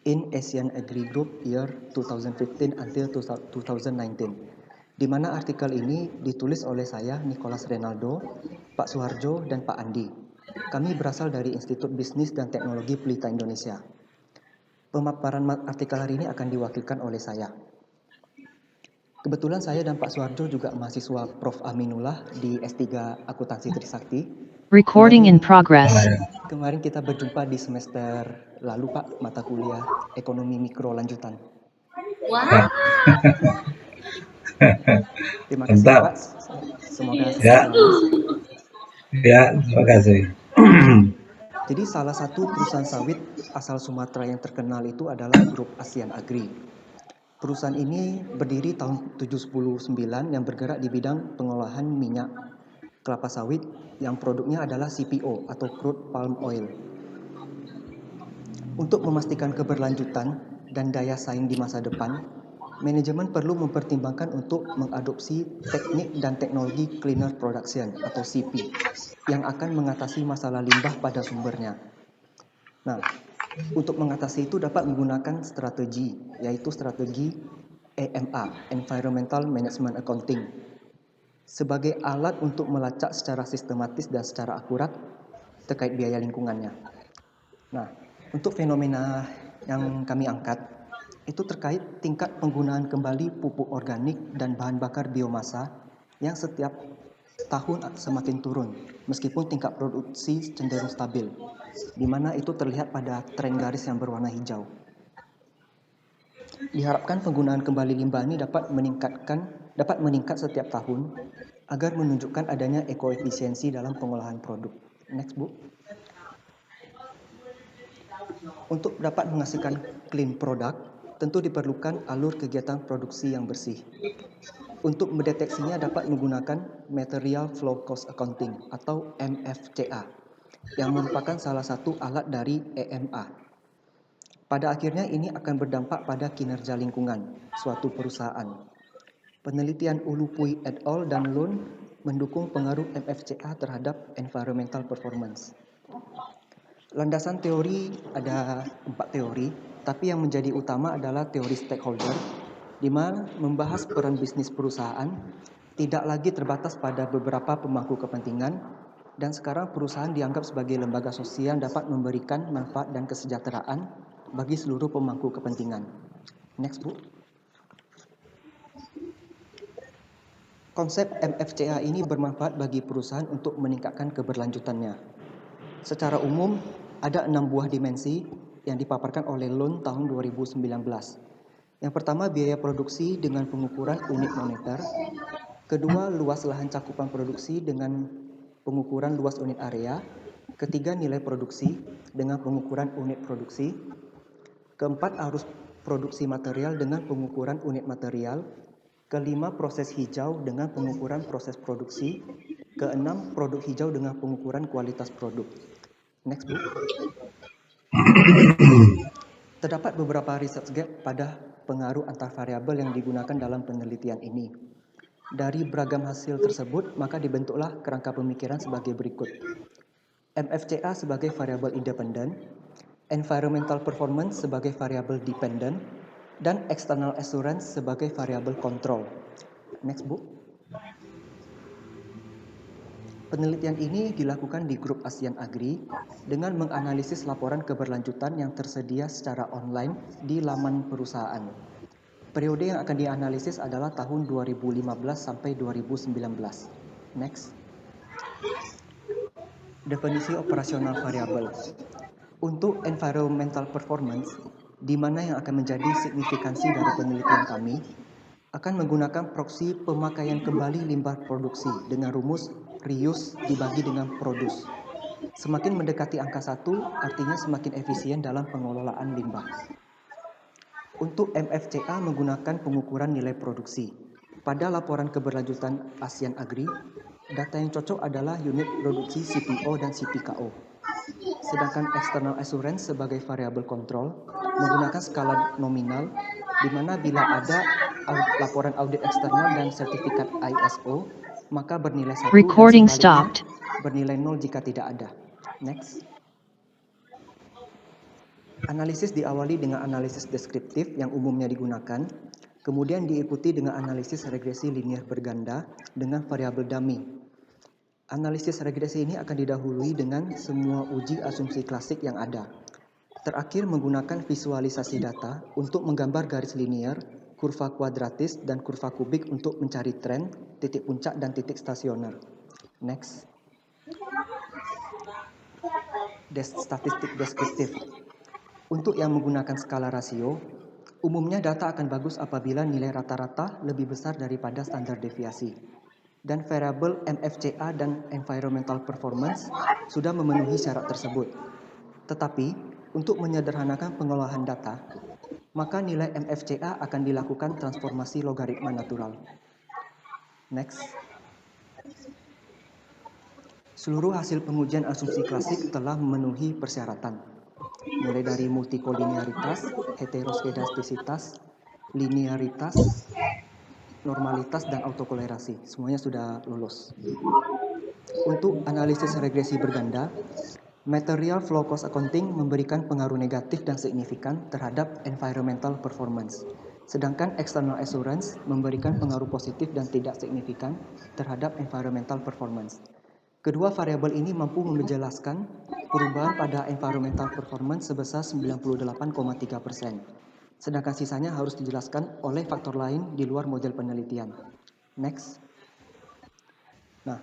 in Asian Agri Group Year 2015 until 2019. Di mana artikel ini ditulis oleh saya, Nicholas Renaldo, Pak Suharjo, dan Pak Andi. Kami berasal dari Institut Bisnis dan Teknologi Pelita Indonesia. Pemaparan artikel hari ini akan diwakilkan oleh saya. Kebetulan saya dan Pak Suharjo juga mahasiswa Prof. Aminullah di S3 Akuntansi Trisakti. Recording in progress. Kemarin kita berjumpa di semester lalu, Pak, mata kuliah Ekonomi Mikro Lanjutan. Wah. Terima kasih, Pak. Semoga ya. Ya, terima kasih. Jadi salah satu perusahaan sawit asal Sumatera yang terkenal itu adalah Grup ASEAN Agri. Perusahaan ini berdiri tahun 1979 yang bergerak di bidang pengolahan minyak kelapa sawit yang produknya adalah CPO atau crude palm oil. Untuk memastikan keberlanjutan dan daya saing di masa depan, manajemen perlu mempertimbangkan untuk mengadopsi teknik dan teknologi cleaner production atau CP yang akan mengatasi masalah limbah pada sumbernya. Nah, untuk mengatasi itu dapat menggunakan strategi, yaitu strategi EMA, Environmental Management Accounting, sebagai alat untuk melacak secara sistematis dan secara akurat terkait biaya lingkungannya. Nah, untuk fenomena yang kami angkat, itu terkait tingkat penggunaan kembali pupuk organik dan bahan bakar biomasa yang setiap tahun semakin turun, meskipun tingkat produksi cenderung stabil, di mana itu terlihat pada tren garis yang berwarna hijau. Diharapkan penggunaan kembali limbah ini dapat meningkat setiap tahun agar menunjukkan adanya ekoefisiensi dalam pengolahan produk. Next, Bu. Untuk dapat menghasilkan clean product, tentu diperlukan alur kegiatan produksi yang bersih. Untuk mendeteksinya dapat menggunakan Material Flow Cost Accounting atau MFCA, yang merupakan salah satu alat dari EMA. Pada akhirnya ini akan berdampak pada kinerja lingkungan suatu perusahaan. Penelitian Ulupui et al. Dan Lun mendukung pengaruh MFCA terhadap environmental performance. Landasan teori ada 4 teori, tapi yang menjadi utama adalah teori stakeholder, di mana membahas peran bisnis perusahaan tidak lagi terbatas pada beberapa pemangku kepentingan, dan sekarang perusahaan dianggap sebagai lembaga sosial yang dapat memberikan manfaat dan kesejahteraan bagi seluruh pemangku kepentingan. Next, Bu. Konsep MFCA ini bermanfaat bagi perusahaan untuk meningkatkan keberlanjutannya. Secara umum, ada 6 buah dimensi yang dipaparkan oleh Lund tahun 2019. Yang pertama, biaya produksi dengan pengukuran unit moneter. Kedua, luas lahan cakupan produksi dengan pengukuran luas unit area. Ketiga, nilai produksi dengan pengukuran unit produksi. Keempat, arus produksi material dengan pengukuran unit material. Kelima, proses hijau dengan pengukuran proses produksi. Keenam, produk hijau dengan pengukuran kualitas produk. Next, Bu. Terdapat beberapa research gap pada pengaruh antar variabel yang digunakan dalam penelitian ini. Dari beragam hasil tersebut, maka dibentuklah kerangka pemikiran sebagai berikut. MFCA sebagai variabel independen, environmental performance sebagai variabel dependent, dan external assurance sebagai variabel control. Next, Bu. Penelitian ini dilakukan di grup ASEAN Agri dengan menganalisis laporan keberlanjutan yang tersedia secara online di laman perusahaan. Periode yang akan dianalisis adalah tahun 2015 sampai 2019. Next. Definisi operasional variabel. Untuk environmental performance, di mana yang akan menjadi signifikansi dari penelitian kami, akan menggunakan proksi pemakaian kembali limbah produksi dengan rumus reuse dibagi dengan produce. Semakin mendekati angka 1, artinya semakin efisien dalam pengelolaan limbah. Untuk MFCA menggunakan pengukuran nilai produksi. Pada laporan keberlanjutan ASEAN Agri, data yang cocok adalah unit produksi CPO dan CPKO. Sedangkan external assurance sebagai variabel kontrol menggunakan skala nominal, di mana bila ada laporan audit eksternal dan sertifikat ISO, maka bernilai 1 Recording dan sebaliknya stopped. bernilai 0 jika tidak ada. Next. Analisis diawali dengan analisis deskriptif yang umumnya digunakan, kemudian diikuti dengan analisis regresi linier berganda dengan variabel dummy. Analisis regresi ini akan didahului dengan semua uji asumsi klasik yang ada. Terakhir menggunakan visualisasi data untuk menggambar garis linier, kurva kuadratis, dan kurva kubik untuk mencari tren, titik puncak, dan titik stasioner. Next. Statistik deskriptif. Untuk yang menggunakan skala rasio, umumnya data akan bagus apabila nilai rata-rata lebih besar daripada standar deviasi. Dan variabel MFCA dan environmental performance sudah memenuhi syarat tersebut. Tetapi, untuk menyederhanakan pengolahan data, maka nilai MFCA akan dilakukan transformasi logaritma natural. Next. Seluruh hasil pengujian asumsi klasik telah memenuhi persyaratan, mulai dari multikolinearitas, heteroskedastisitas, linearitas, normalitas, dan autokolerasi. Semuanya sudah lulus. Untuk analisis regresi berganda, material flow cost accounting memberikan pengaruh negatif dan signifikan terhadap environmental performance. Sedangkan external assurance memberikan pengaruh positif dan tidak signifikan terhadap environmental performance. Kedua variabel ini mampu menjelaskan perubahan pada environmental performance sebesar 98,3%. Sedangkan sisanya harus dijelaskan oleh faktor lain di luar model penelitian. Next. Nah,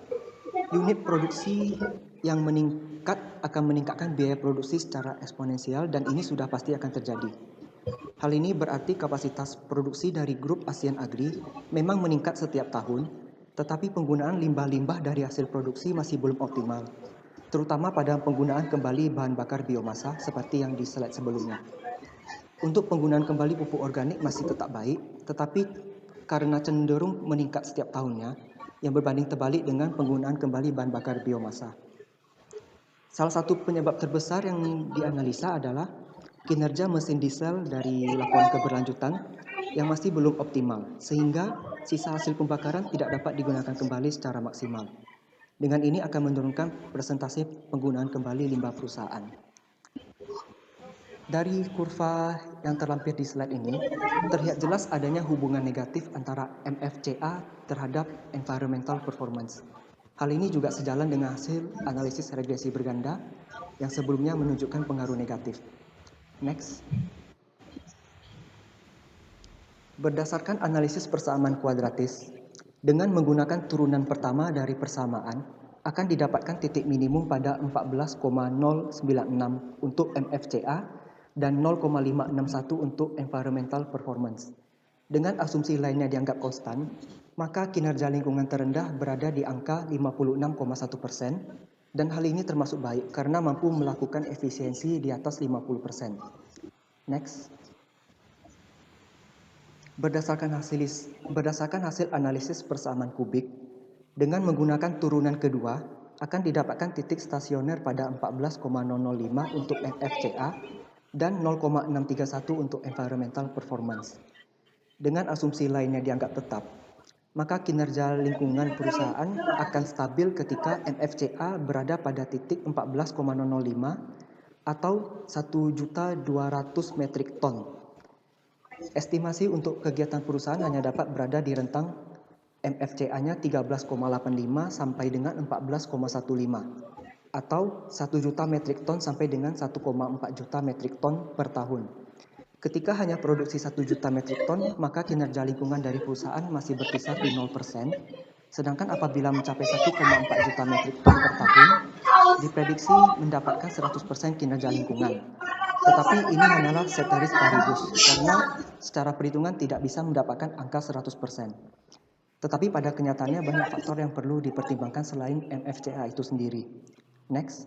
unit produksi yang meningkat akan meningkatkan biaya produksi secara eksponensial dan ini sudah pasti akan terjadi. Hal ini berarti kapasitas produksi dari grup ASEAN Agri memang meningkat setiap tahun, tetapi penggunaan limbah-limbah dari hasil produksi masih belum optimal, terutama pada penggunaan kembali bahan bakar biomasa seperti yang di slide sebelumnya. Untuk penggunaan kembali pupuk organik masih tetap baik, tetapi karena cenderung meningkat setiap tahunnya, yang berbanding terbalik dengan penggunaan kembali bahan bakar biomasa. Salah satu penyebab terbesar yang dianalisa adalah kinerja mesin diesel dari laporan keberlanjutan yang masih belum optimal, sehingga sisa hasil pembakaran tidak dapat digunakan kembali secara maksimal. Dengan ini akan menurunkan persentase penggunaan kembali limbah perusahaan. Dari kurva yang terlampir di slide ini, terlihat jelas adanya hubungan negatif antara MFCA terhadap environmental performance. Hal ini juga sejalan dengan hasil analisis regresi berganda yang sebelumnya menunjukkan pengaruh negatif. Next. Berdasarkan analisis persamaan kuadratis, Dengan menggunakan turunan pertama dari persamaan, akan didapatkan titik minimum pada 14,096 untuk MFCA dan 0,561 untuk environmental performance. Dengan asumsi lainnya dianggap konstan, maka kinerja lingkungan terendah berada di angka 56,1%, dan hal ini termasuk baik karena mampu melakukan efisiensi di atas 50%. Next. Berdasarkan hasil analisis persamaan kubik, dengan menggunakan turunan kedua, akan didapatkan titik stasioner pada 14,005 untuk MFCA dan 0,631 untuk environmental performance. Dengan asumsi lainnya dianggap tetap, maka kinerja lingkungan perusahaan akan stabil ketika MFCA berada pada titik 14,005 atau 1.200.000 metrik ton. Estimasi untuk kegiatan perusahaan hanya dapat berada di rentang MFCA-nya 13,85 sampai dengan 14,15 atau 1 juta metrik ton sampai dengan 1,4 juta metrik ton per tahun. Ketika hanya produksi 1 juta metrik ton, maka kinerja lingkungan dari perusahaan masih berkisar di 0%, sedangkan apabila mencapai 1,4 juta metrik ton per tahun, diprediksi mendapatkan 100% kinerja lingkungan. Tetapi ini hanyalah ceteris paribus, karena secara perhitungan tidak bisa mendapatkan angka 100%. Tetapi pada kenyataannya banyak faktor yang perlu dipertimbangkan selain MFCA itu sendiri. Next.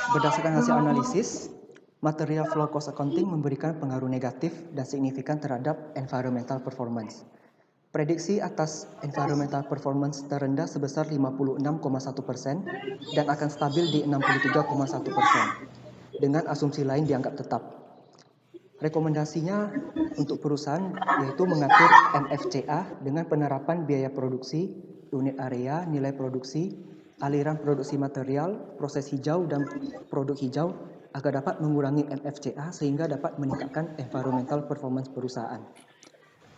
Berdasarkan hasil analisis, material flow cost accounting memberikan pengaruh negatif dan signifikan terhadap environmental performance. Prediksi atas environmental performance terendah sebesar 56,1% dan akan stabil di 63,1%. Dengan asumsi lain dianggap tetap. Rekomendasinya untuk perusahaan yaitu mengatur MFCA dengan penerapan biaya produksi, unit area, nilai produksi, aliran produksi material, proses hijau dan produk hijau agar dapat mengurangi MFCA sehingga dapat meningkatkan environmental performance perusahaan.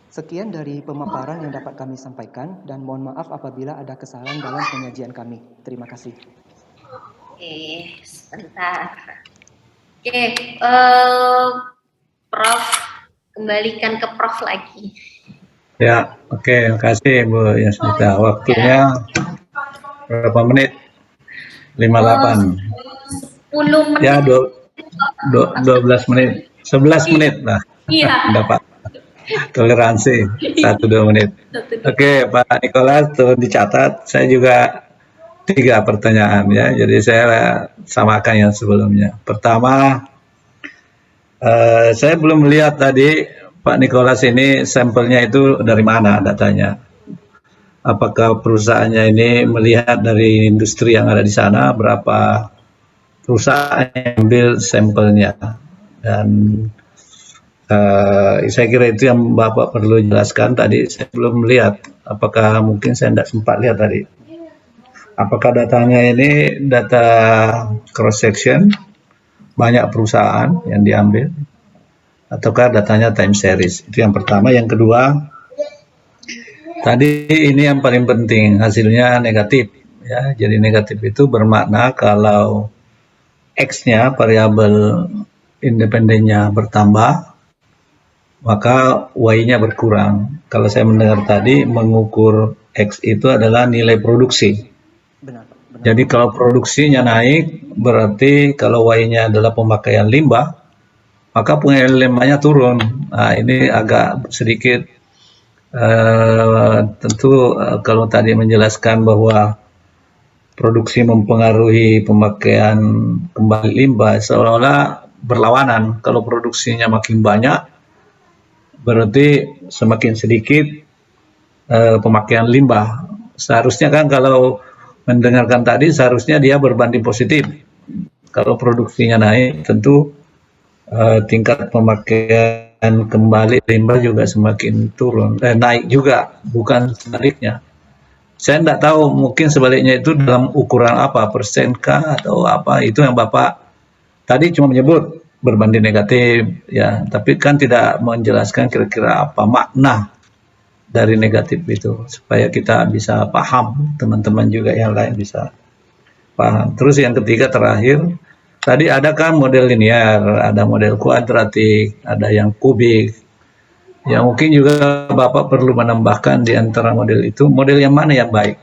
Sekian dari pemaparan yang dapat kami sampaikan dan mohon maaf apabila ada kesalahan dalam penyajian kami. Terima kasih. Oke, sebentar. Oke, Prof, kembalikan ke Prof lagi. Ya, oke, terima kasih Bu Yasmita. Waktunya berapa menit? 58. 10 menit. Ya, 12 menit. 11 menit lah. Iya. Dapat. Toleransi 1-2 menit. Oke, Pak Nikolas, tuh dicatat. Saya juga 3 pertanyaan ya. Jadi saya samakan yang sebelumnya. Pertama, saya belum melihat tadi Pak Nikolas ini sampelnya itu dari mana datanya. Apakah perusahaannya ini melihat dari industri yang ada di sana, berapa perusahaan yang ambil sampelnya, dan saya kira itu yang Bapak perlu jelaskan. Tadi saya belum melihat, apakah mungkin saya tidak sempat lihat tadi. Apakah datanya ini data cross section, banyak perusahaan yang diambil, ataukah datanya time series? Itu yang pertama. Yang kedua, tadi ini yang paling penting, hasilnya negatif. Ya, jadi negatif itu bermakna kalau X-nya, variabel independennya bertambah, maka Y-nya berkurang. Kalau saya mendengar tadi, mengukur X itu adalah nilai produksi. Benar. Jadi kalau produksinya naik, berarti kalau Y-nya adalah pemakaian limbah, maka pemakaian limbahnya turun. Nah, ini agak sedikit, tentu kalau tadi menjelaskan bahwa produksi mempengaruhi pemakaian kembali limbah, seolah-olah berlawanan. Kalau produksinya makin banyak, berarti semakin sedikit pemakaian limbah. Seharusnya kan kalau mendengarkan tadi, seharusnya dia berbanding positif. Kalau produksinya naik, tentu tingkat pemakaian kembali limbah juga semakin turun, naik juga, bukan sebaliknya. Saya tidak tahu, mungkin sebaliknya itu dalam ukuran apa, persenkah atau apa, itu yang Bapak tadi cuma menyebut berbanding negatif, ya, tapi kan tidak menjelaskan kira-kira apa makna dari negatif itu, supaya kita bisa paham, teman-teman juga yang lain bisa paham. Terus yang ketiga terakhir, tadi ada kan model linear, ada model kuadratik, ada yang kubik. Ya mungkin juga Bapak perlu menambahkan di antara model itu, model yang mana yang baik.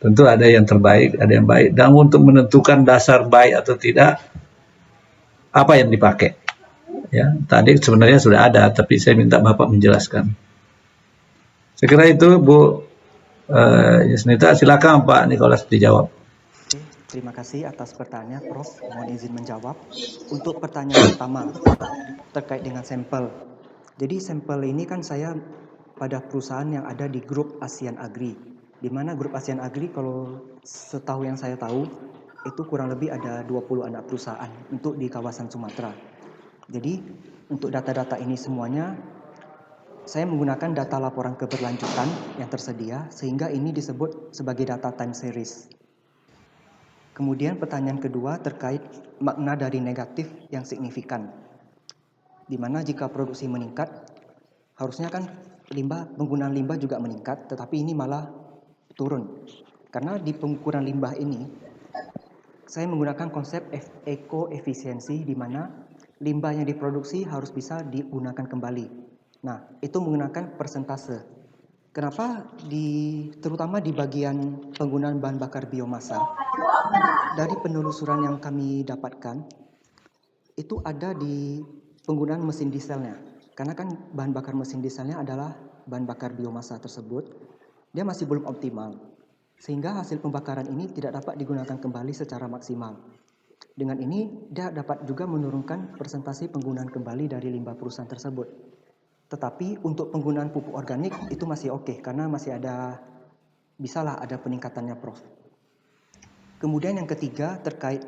Tentu ada yang terbaik, ada yang baik. Dan untuk menentukan dasar baik atau tidak, apa yang dipakai. Ya, tadi sebenarnya sudah ada, tapi saya minta Bapak menjelaskan. Saya kira itu Bu Yusnita, silakan Pak Nicholas dijawab. Oke, terima kasih atas pertanyaan Prof. Mohon izin menjawab. Untuk pertanyaan pertama terkait dengan sampel. Jadi sampel ini kan saya pada perusahaan yang ada di grup ASEAN Agri. Di mana grup ASEAN Agri kalau setahu yang saya tahu itu kurang lebih ada 20 anak perusahaan untuk di kawasan Sumatera. Jadi untuk data-data ini semuanya saya menggunakan data laporan keberlanjutan yang tersedia sehingga ini disebut sebagai data time series. Kemudian pertanyaan kedua terkait makna dari negatif yang signifikan. Di mana jika produksi meningkat, harusnya kan penggunaan limbah juga meningkat, tetapi ini malah turun. Karena di pengukuran limbah ini, saya menggunakan konsep eco-efisiensi di mana limbah yang diproduksi harus bisa digunakan kembali. Nah, itu menggunakan persentase. Kenapa terutama di bagian penggunaan bahan bakar biomasa, dari penelusuran yang kami dapatkan, itu ada di penggunaan mesin dieselnya. Karena kan bahan bakar mesin dieselnya adalah bahan bakar biomasa tersebut, dia masih belum optimal. Sehingga hasil pembakaran ini tidak dapat digunakan kembali secara maksimal. Dengan ini, dia dapat juga menurunkan persentase penggunaan kembali dari limbah perusahaan tersebut. Tetapi untuk penggunaan pupuk organik itu masih oke, karena masih bisalah ada peningkatannya, Prof. Kemudian yang ketiga terkait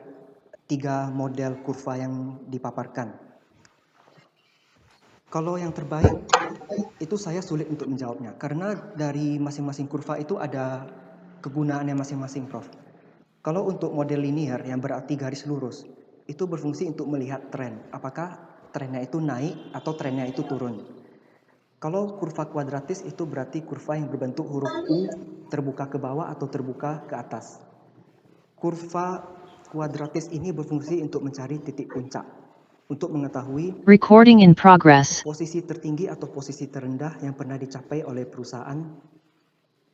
3 model kurva yang dipaparkan. Kalau yang terbaik itu saya sulit untuk menjawabnya, karena dari masing-masing kurva itu ada kegunaannya masing-masing, Prof. Kalau untuk model linear yang berarti garis lurus, itu berfungsi untuk melihat tren, apakah trennya itu naik atau trennya itu turun. Kalau kurva kuadratis itu berarti kurva yang berbentuk huruf U terbuka ke bawah atau terbuka ke atas. Kurva kuadratis ini berfungsi untuk mencari titik puncak, untuk mengetahui Recording in progress. posisi tertinggi atau posisi terendah yang pernah dicapai oleh perusahaan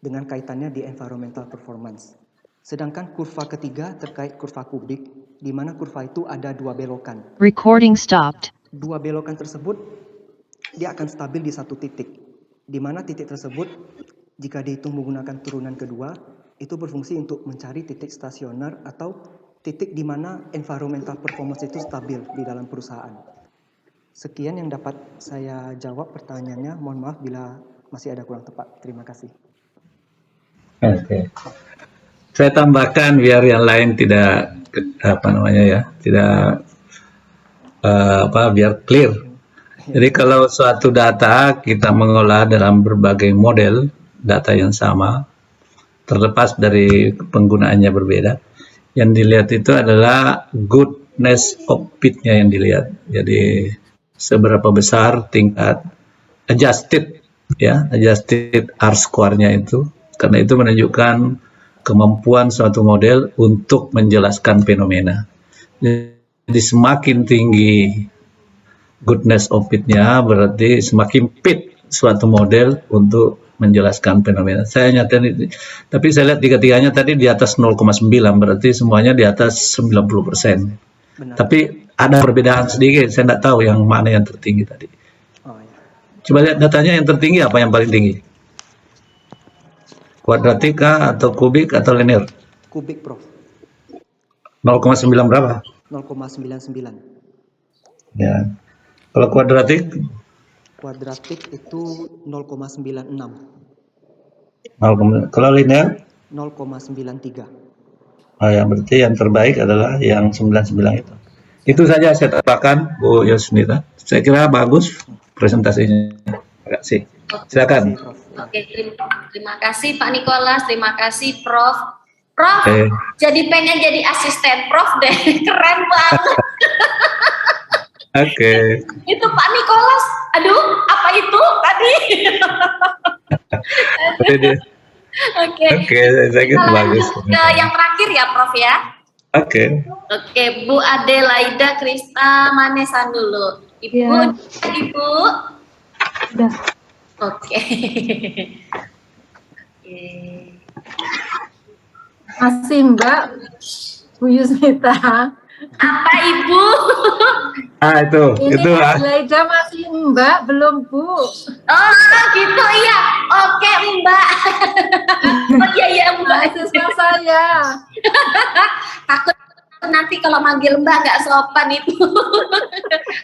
dengan kaitannya di environmental performance. Sedangkan kurva ketiga terkait kurva kubik, di mana kurva itu ada 2 belokan. Recording stopped. 2 belokan tersebut, dia akan stabil di satu titik, di mana titik tersebut, jika dihitung menggunakan turunan kedua, itu berfungsi untuk mencari titik stasioner atau titik di mana environmental performance itu stabil di dalam perusahaan. Sekian yang dapat saya jawab pertanyaannya. Mohon maaf bila masih ada kurang tepat. Terima kasih. Oke. Saya tambahkan biar yang lain tidak biar clear. Jadi kalau suatu data kita mengolah dalam berbagai model data yang sama, terlepas dari penggunaannya berbeda, yang dilihat itu adalah goodness of fit-nya yang dilihat. Jadi seberapa besar tingkat adjusted R-square-nya itu, karena itu menunjukkan kemampuan suatu model untuk menjelaskan fenomena. Jadi semakin tinggi goodness of fit-nya berarti semakin fit suatu model untuk menjelaskan fenomena. Saya nyatain, tapi saya lihat tiga-tiganya tadi di atas 0,9, berarti semuanya di atas 90%. Benar. Tapi ada perbedaan sedikit, saya tidak tahu yang mana yang tertinggi tadi. Oh, ya. Coba lihat datanya, yang tertinggi apa yang paling tinggi? Kuadratik atau kubik atau linear? Kubik, Prof. 0,9 berapa? 0,99. Ya. Kalau kuadratik? Kuadratik itu 0,96. Kalau linear? 0,93. Oh ya, berarti yang terbaik adalah yang 99 itu. Itu saja saya tambahkan, Bu Yusnita. Saya kira bagus presentasinya. Terima kasih. Silakan. Oke, terima kasih Pak Nicholas, terima kasih Prof. Prof, jadi pengen jadi asisten Prof deh, keren banget. Oke. Itu Pak Nicholas, aduh, apa itu tadi? Oke, saya kira bagus. Ke yang terakhir ya Prof ya. Oke. Bu Adelaida Krista Manesan dulu. Ibu. Sudah. Oke. Oke. Masih Mbak, Bu Yusmita. Apa Ibu? Itu Ini Laida masih Mbak, belum Bu. Oh gitu ya. Oke Mbak. Oh iya Mbak. Mahasiswa saya. Takut nanti kalau manggil Mbak nggak sopan itu.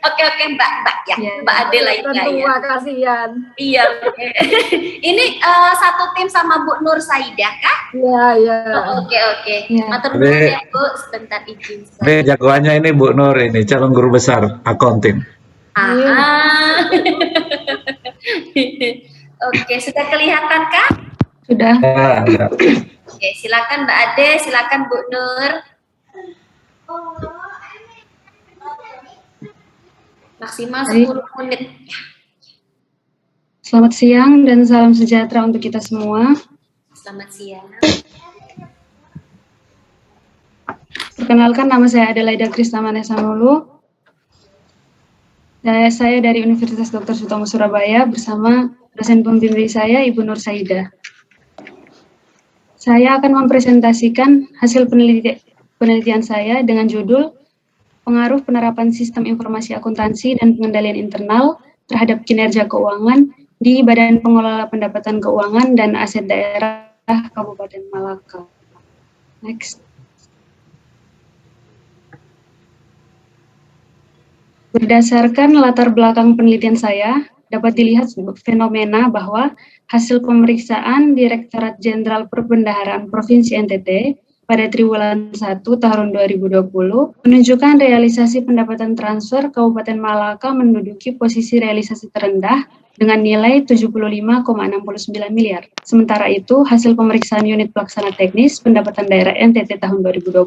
Oke Mbak ya. Mbak Adela ya. Tua kasihan. Iya. Oke. Ini satu tim sama Bu Nur Saidah kah? Iya. Oke. Ya. Matur nuwun ya Bu, sebentar izin saya. Ini jagoannya ini Bu Nur ini calon guru besar accounting. Oke, sudah kelihatan kah? Sudah. Ya. Oke, silakan Mbak Ade, silakan Bu Nur. Maksimal 10 menit. Selamat siang dan salam sejahtera untuk kita semua. Selamat siang. Perkenalkan, nama saya Adelaida Krisnamanesa Nulu. Saya dari Universitas Dr. Sutomo Surabaya bersama dosen pembimbing saya, Ibu Nur Saidah. Saya akan mempresentasikan hasil penelitian saya dengan judul Pengaruh Penerapan Sistem Informasi Akuntansi dan Pengendalian Internal terhadap Kinerja Keuangan di Badan Pengelola Pendapatan Keuangan dan Aset Daerah Kabupaten Malaka. Next. Berdasarkan latar belakang penelitian saya, dapat dilihat fenomena bahwa hasil pemeriksaan Direktorat Jenderal Perbendaharaan Provinsi NTT pada triwulan 1 tahun 2020 menunjukkan realisasi pendapatan transfer Kabupaten Malaka menduduki posisi realisasi terendah dengan nilai 75,69 miliar. Sementara itu, hasil pemeriksaan unit pelaksana teknis pendapatan daerah NTT tahun 2020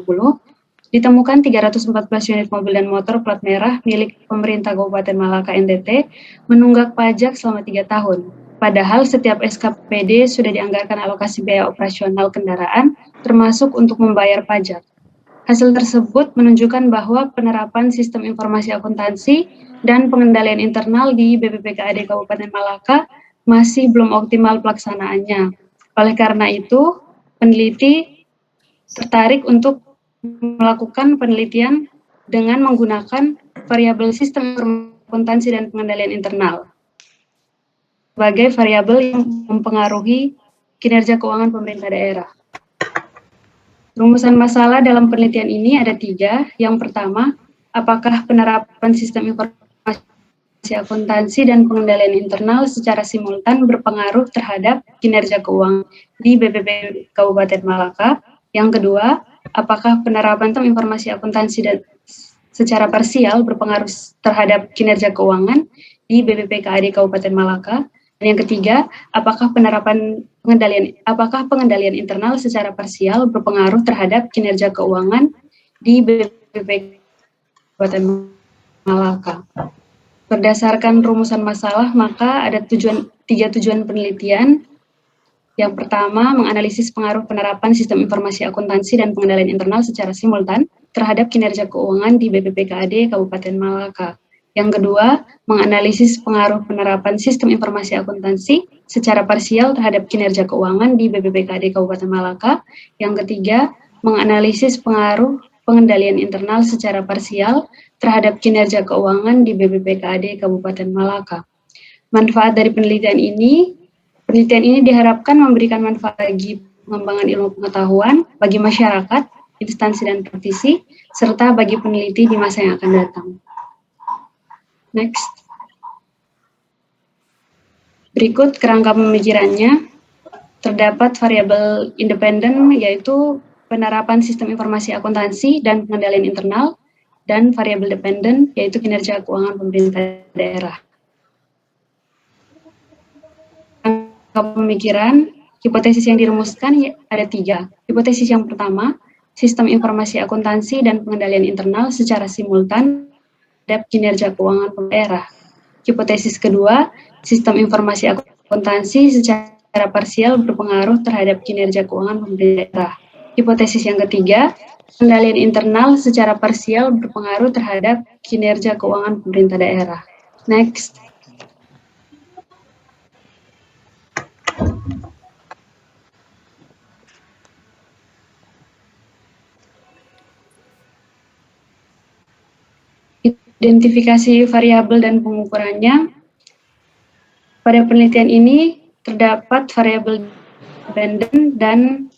ditemukan 314 unit mobil dan motor plat merah milik pemerintah Kabupaten Malaka NTT menunggak pajak selama 3 tahun. Padahal setiap SKPD sudah dianggarkan alokasi biaya operasional kendaraan termasuk untuk membayar pajak. Hasil tersebut menunjukkan bahwa penerapan sistem informasi akuntansi dan pengendalian internal di BPPKAD Kabupaten Malaka masih belum optimal pelaksanaannya. Oleh karena itu, peneliti tertarik untuk melakukan penelitian dengan menggunakan variabel sistem akuntansi dan pengendalian internal sebagai variabel yang mempengaruhi kinerja keuangan pemerintah daerah. Rumusan masalah dalam penelitian ini ada 3. Yang pertama, apakah penerapan sistem informasi akuntansi dan pengendalian internal secara simultan berpengaruh terhadap kinerja keuangan di BPP Kabupaten Malaka? Yang kedua, apakah penerapan sistem informasi akuntansi dan secara parsial berpengaruh terhadap kinerja keuangan di BPPKAD Kabupaten Malaka? Dan yang ketiga, apakah pengendalian internal secara parsial berpengaruh terhadap kinerja keuangan di BPP Kabupaten Malaka? Berdasarkan rumusan masalah, maka ada 3 tujuan penelitian. Yang pertama, menganalisis pengaruh penerapan sistem informasi akuntansi dan pengendalian internal secara simultan terhadap kinerja keuangan di BPPKAD Kabupaten Malaka. Yang kedua, menganalisis pengaruh penerapan sistem informasi akuntansi secara parsial terhadap kinerja keuangan di BPPKAD Kabupaten Malaka. Yang ketiga, menganalisis pengaruh pengendalian internal secara parsial terhadap kinerja keuangan di BPPKAD Kabupaten Malaka. Manfaat dari penelitian ini diharapkan memberikan manfaat bagi pengembangan ilmu pengetahuan, bagi masyarakat, instansi dan praktisi, serta bagi peneliti di masa yang akan datang. Next. Berikut kerangka pemikirannya. Terdapat variabel independen, yaitu penerapan sistem informasi akuntansi dan pengendalian internal, dan variabel dependen, yaitu kinerja keuangan pemerintah daerah. Pemikiran, hipotesis yang dirumuskan ada 3. Hipotesis yang pertama, sistem informasi akuntansi dan pengendalian internal secara simultan terhadap kinerja keuangan daerah. Hipotesis kedua, sistem informasi akuntansi secara parsial berpengaruh terhadap kinerja keuangan pemerintah daerah. Hipotesis yang ketiga, pengendalian internal secara parsial berpengaruh terhadap kinerja keuangan pemerintah daerah. Next. Identifikasi variabel dan pengukurannya. Pada penelitian ini terdapat variabel dependen dan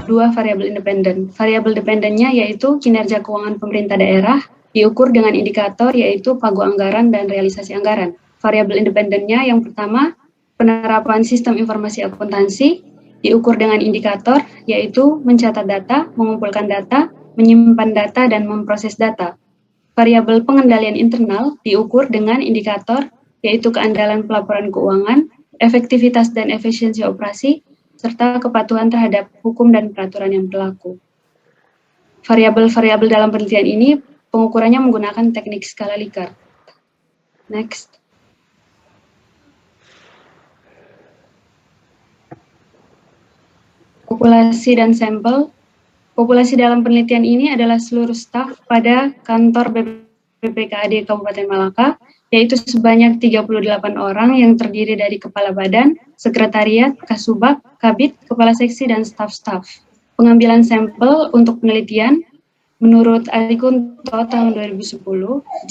2 variabel independen. Variabel dependennya yaitu kinerja keuangan pemerintah daerah, diukur dengan indikator yaitu pagu anggaran dan realisasi anggaran. Variabel independennya yang pertama, penerapan sistem informasi akuntansi, diukur dengan indikator yaitu mencatat data, mengumpulkan data, menyimpan data, dan memproses data. Variabel pengendalian internal diukur dengan indikator yaitu keandalan pelaporan keuangan, efektivitas dan efisiensi operasi, serta kepatuhan terhadap hukum dan peraturan yang berlaku. Variabel-variabel dalam penelitian ini pengukurannya menggunakan teknik skala Likert. Next. Populasi dan sampel. Populasi dalam penelitian ini adalah seluruh staf pada kantor BPKAD Kabupaten Malaka, yaitu sebanyak 38 orang yang terdiri dari kepala badan, sekretariat, kasubag, kabid, kepala seksi, dan staf-staf. Pengambilan sampel untuk penelitian, menurut Arikunto tahun 2010,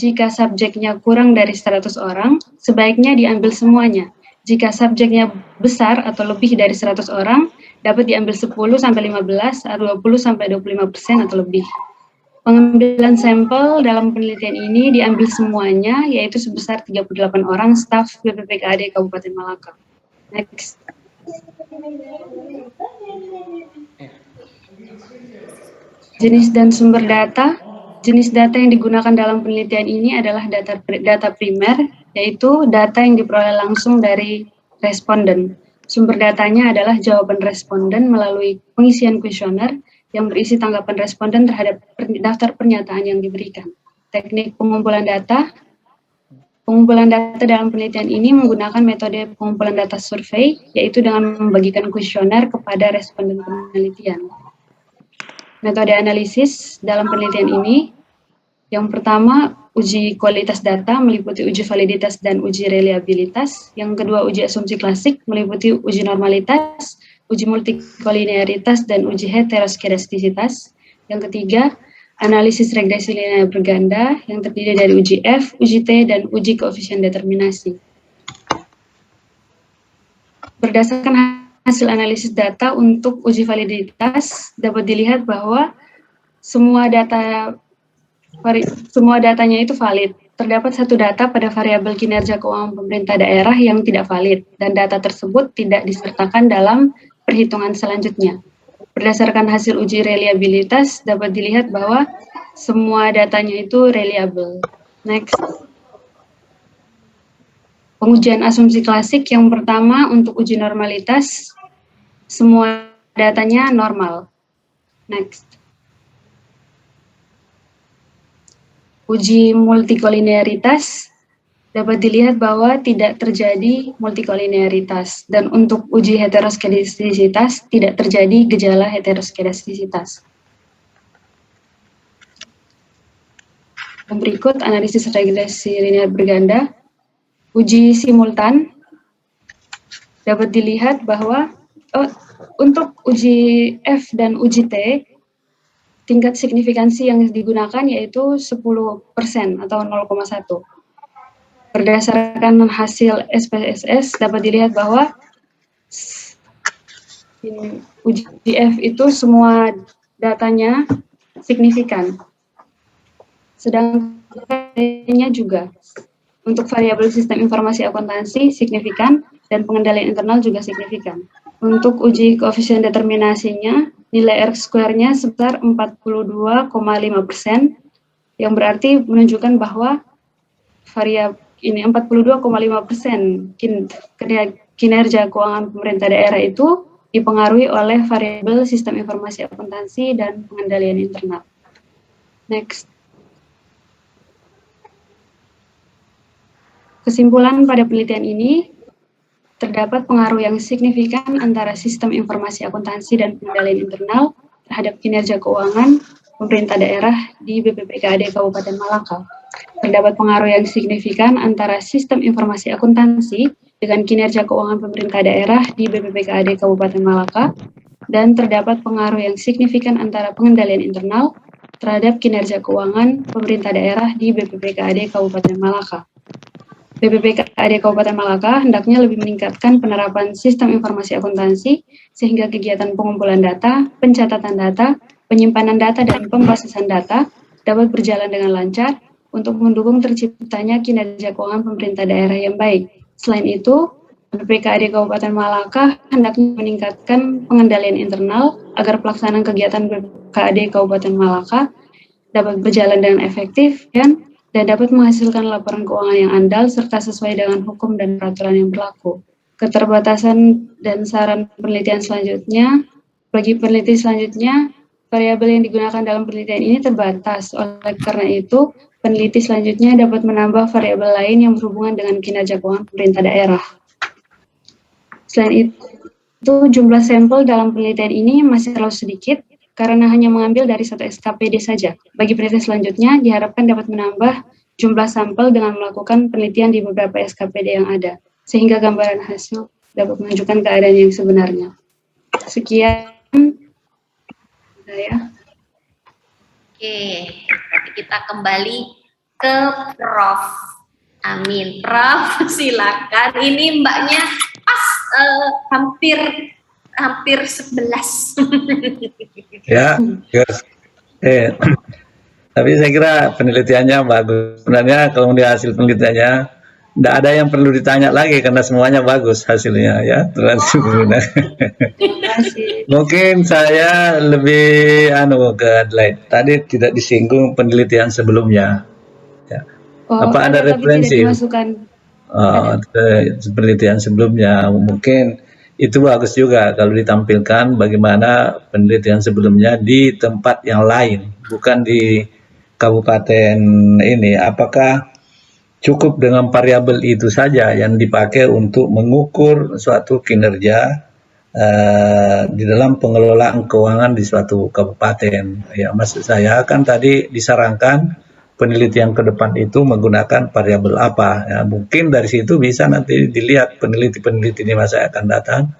jika subjeknya kurang dari 100 orang, sebaiknya diambil semuanya. Jika subjeknya besar atau lebih dari 100 orang, dapat diambil 10-15 atau 20-25% atau lebih. Pengambilan sampel dalam penelitian ini diambil semuanya, yaitu sebesar 38 orang staf BPPKAD Kabupaten Malaka. Next. Jenis dan sumber data. Jenis data yang digunakan dalam penelitian ini adalah data primer, yaitu data yang diperoleh langsung dari responden. Sumber datanya adalah jawaban responden melalui pengisian kuesioner yang berisi tanggapan responden terhadap daftar pernyataan yang diberikan. Teknik pengumpulan data. Pengumpulan data dalam penelitian ini menggunakan metode pengumpulan data survei, yaitu dengan membagikan kuesioner kepada responden penelitian. Metode analisis dalam penelitian ini, yang pertama, uji kualitas data meliputi uji validitas dan uji reliabilitas. Yang kedua, uji asumsi klasik meliputi uji normalitas, uji multikolinearitas, dan uji heteroskedastisitas. Yang ketiga, analisis regresi linear berganda yang terdiri dari uji F, uji T, dan uji koefisien determinasi. Berdasarkan hasil analisis data untuk uji validitas, dapat dilihat bahwa semua datanya itu valid. Terdapat satu data pada variabel kinerja keuangan pemerintah daerah yang tidak valid, dan data tersebut tidak disertakan dalam perhitungan selanjutnya. Berdasarkan hasil uji reliabilitas, dapat dilihat bahwa semua datanya itu reliable. Next. Pengujian asumsi klasik yang pertama untuk uji normalitas, semua datanya normal. Next. Uji multikolinearitas, dapat dilihat bahwa tidak terjadi multikolinearitas, dan untuk uji heteroskedastisitas tidak terjadi gejala heteroskedastisitas. Berikut analisis regresi linear berganda. Uji simultan, dapat dilihat bahwa untuk uji F dan uji T, tingkat signifikansi yang digunakan yaitu 10% atau 0,1. Berdasarkan hasil SPSS dapat dilihat bahwa uji F itu semua datanya signifikan. Sedangkan juga untuk variabel sistem informasi akuntansi signifikan dan pengendalian internal juga signifikan. Untuk uji koefisien determinasinya, nilai R-square-nya sebesar 42,5%, yang berarti menunjukkan bahwa variabel ini 42,5% kinerja keuangan pemerintah daerah itu dipengaruhi oleh variabel sistem informasi akuntansi dan pengendalian internal. Next. Kesimpulan pada penelitian ini, terdapat pengaruh yang signifikan antara sistem informasi akuntansi dan pengendalian internal terhadap kinerja keuangan pemerintah daerah di BPPKAD Kabupaten Malaka. Terdapat pengaruh yang signifikan antara sistem informasi akuntansi dengan kinerja keuangan pemerintah daerah di BPPKAD Kabupaten Malaka, dan terdapat pengaruh yang signifikan antara pengendalian internal terhadap kinerja keuangan pemerintah daerah di BPPKAD Kabupaten Malaka. BPPKAD Kabupaten Malaka hendaknya lebih meningkatkan penerapan sistem informasi akuntansi sehingga kegiatan pengumpulan data, pencatatan data, penyimpanan data, dan pemrosesan data dapat berjalan dengan lancar untuk mendukung terciptanya kinerja keuangan pemerintah daerah yang baik. Selain itu, BPPKAD Kabupaten Malaka hendaknya meningkatkan pengendalian internal agar pelaksanaan kegiatan BPPKAD Kabupaten Malaka dapat berjalan dengan efektif dan dapat menghasilkan laporan keuangan yang andal serta sesuai dengan hukum dan peraturan yang berlaku. Keterbatasan dan saran penelitian selanjutnya, bagi peneliti selanjutnya, variabel yang digunakan dalam penelitian ini terbatas. Oleh karena itu, peneliti selanjutnya dapat menambah variabel lain yang berhubungan dengan kinerja keuangan pemerintah daerah. Selain itu, jumlah sampel dalam penelitian ini masih terlalu sedikit karena hanya mengambil dari satu SKPD saja. Bagi penelitian selanjutnya, diharapkan dapat menambah jumlah sampel dengan melakukan penelitian di beberapa SKPD yang ada, sehingga gambaran hasil dapat menunjukkan keadaan yang sebenarnya. Sekian saya. Oke, berarti kita kembali ke Prof. Amin. Prof, silakan. Ini mbaknya pas hampir 11. Ya, yes. Tapi saya kira penelitiannya bagus. Sebenarnya kalau melihat hasil penelitiannya, tidak ada yang perlu ditanya lagi karena semuanya bagus hasilnya ya. Mungkin saya lebih ke Adelaide. Tadi tidak disinggung penelitian sebelumnya. Ya. Apa ada referensi? Penelitian sebelumnya mungkin itu bagus juga kalau ditampilkan bagaimana penelitian sebelumnya di tempat yang lain, bukan di kabupaten ini. Apakah cukup dengan variabel itu saja yang dipakai untuk mengukur suatu kinerja di dalam pengelolaan keuangan di suatu kabupaten? Ya, maksud saya kan tadi disarankan penelitian ke depan itu menggunakan variabel apa. Ya, mungkin dari situ bisa nanti dilihat peneliti-peneliti di masa akan datang,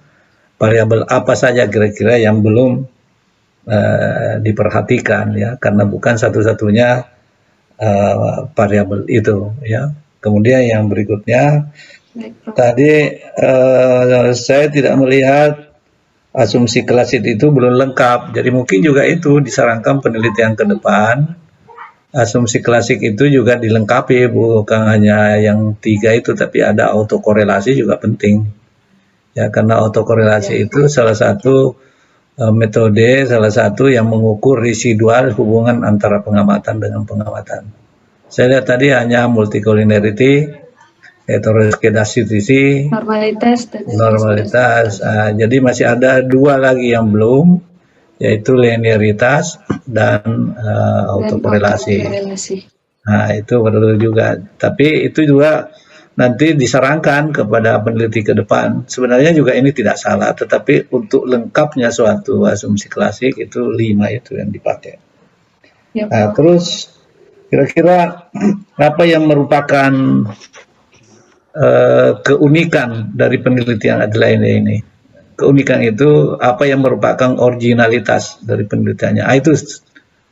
variabel apa saja kira-kira yang belum diperhatikan ya, karena bukan satu-satunya variabel itu ya. Kemudian yang berikutnya tadi saya tidak melihat asumsi klasik itu belum lengkap, jadi mungkin juga itu disarankan penelitian ke depan. Asumsi klasik itu juga dilengkapi, bukan hanya yang 3 itu, tapi ada autokorelasi juga penting. Ya, karena autokorelasi itu salah satu metode, salah satu yang mengukur residual hubungan antara pengamatan dengan pengamatan. Saya lihat tadi hanya multicollinearity, heteroskedasticity, normalitas. Jadi masih ada 2 lagi yang belum, yaitu linearitas dan autokorelasi. Nah, itu perlu juga. Tapi itu juga nanti disarankan kepada peneliti ke depan. Sebenarnya juga ini tidak salah, tetapi untuk lengkapnya suatu asumsi klasik itu 5 itu yang dipakai. Nah, terus kira-kira apa yang merupakan keunikan dari penelitian Adelaide ini? Keunikan itu apa yang merupakan originalitas dari penelitiannya? Itu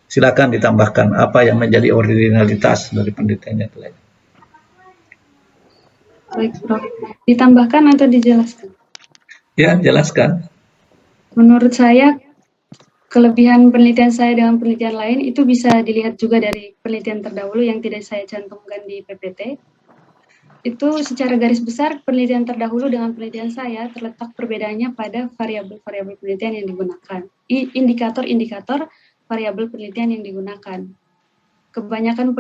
silakan ditambahkan apa yang menjadi originalitas dari penelitiannya. Baik, Prof. Ditambahkan atau dijelaskan? Ya, jelaskan. Menurut saya, kelebihan penelitian saya dengan penelitian lain itu bisa dilihat juga dari penelitian terdahulu yang tidak saya cantumkan di PPT. Itu secara garis besar penelitian terdahulu dengan penelitian saya terletak perbedaannya pada variabel-variabel penelitian yang digunakan, indikator-indikator variabel penelitian yang digunakan. Kebanyakan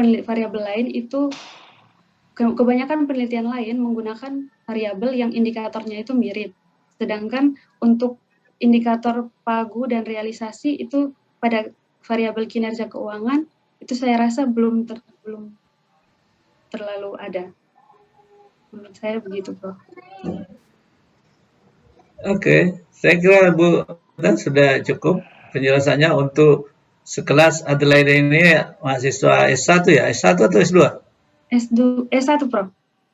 penelitian lain menggunakan variabel yang indikatornya itu mirip, sedangkan untuk indikator pagu dan realisasi itu pada variabel kinerja keuangan itu saya rasa belum terlalu ada. Menurut saya begitu, Prof. Oke, saya kira Bu sudah cukup penjelasannya untuk sekelas Adelaide ini mahasiswa S1 ya, S1 atau S2? S1, Prof.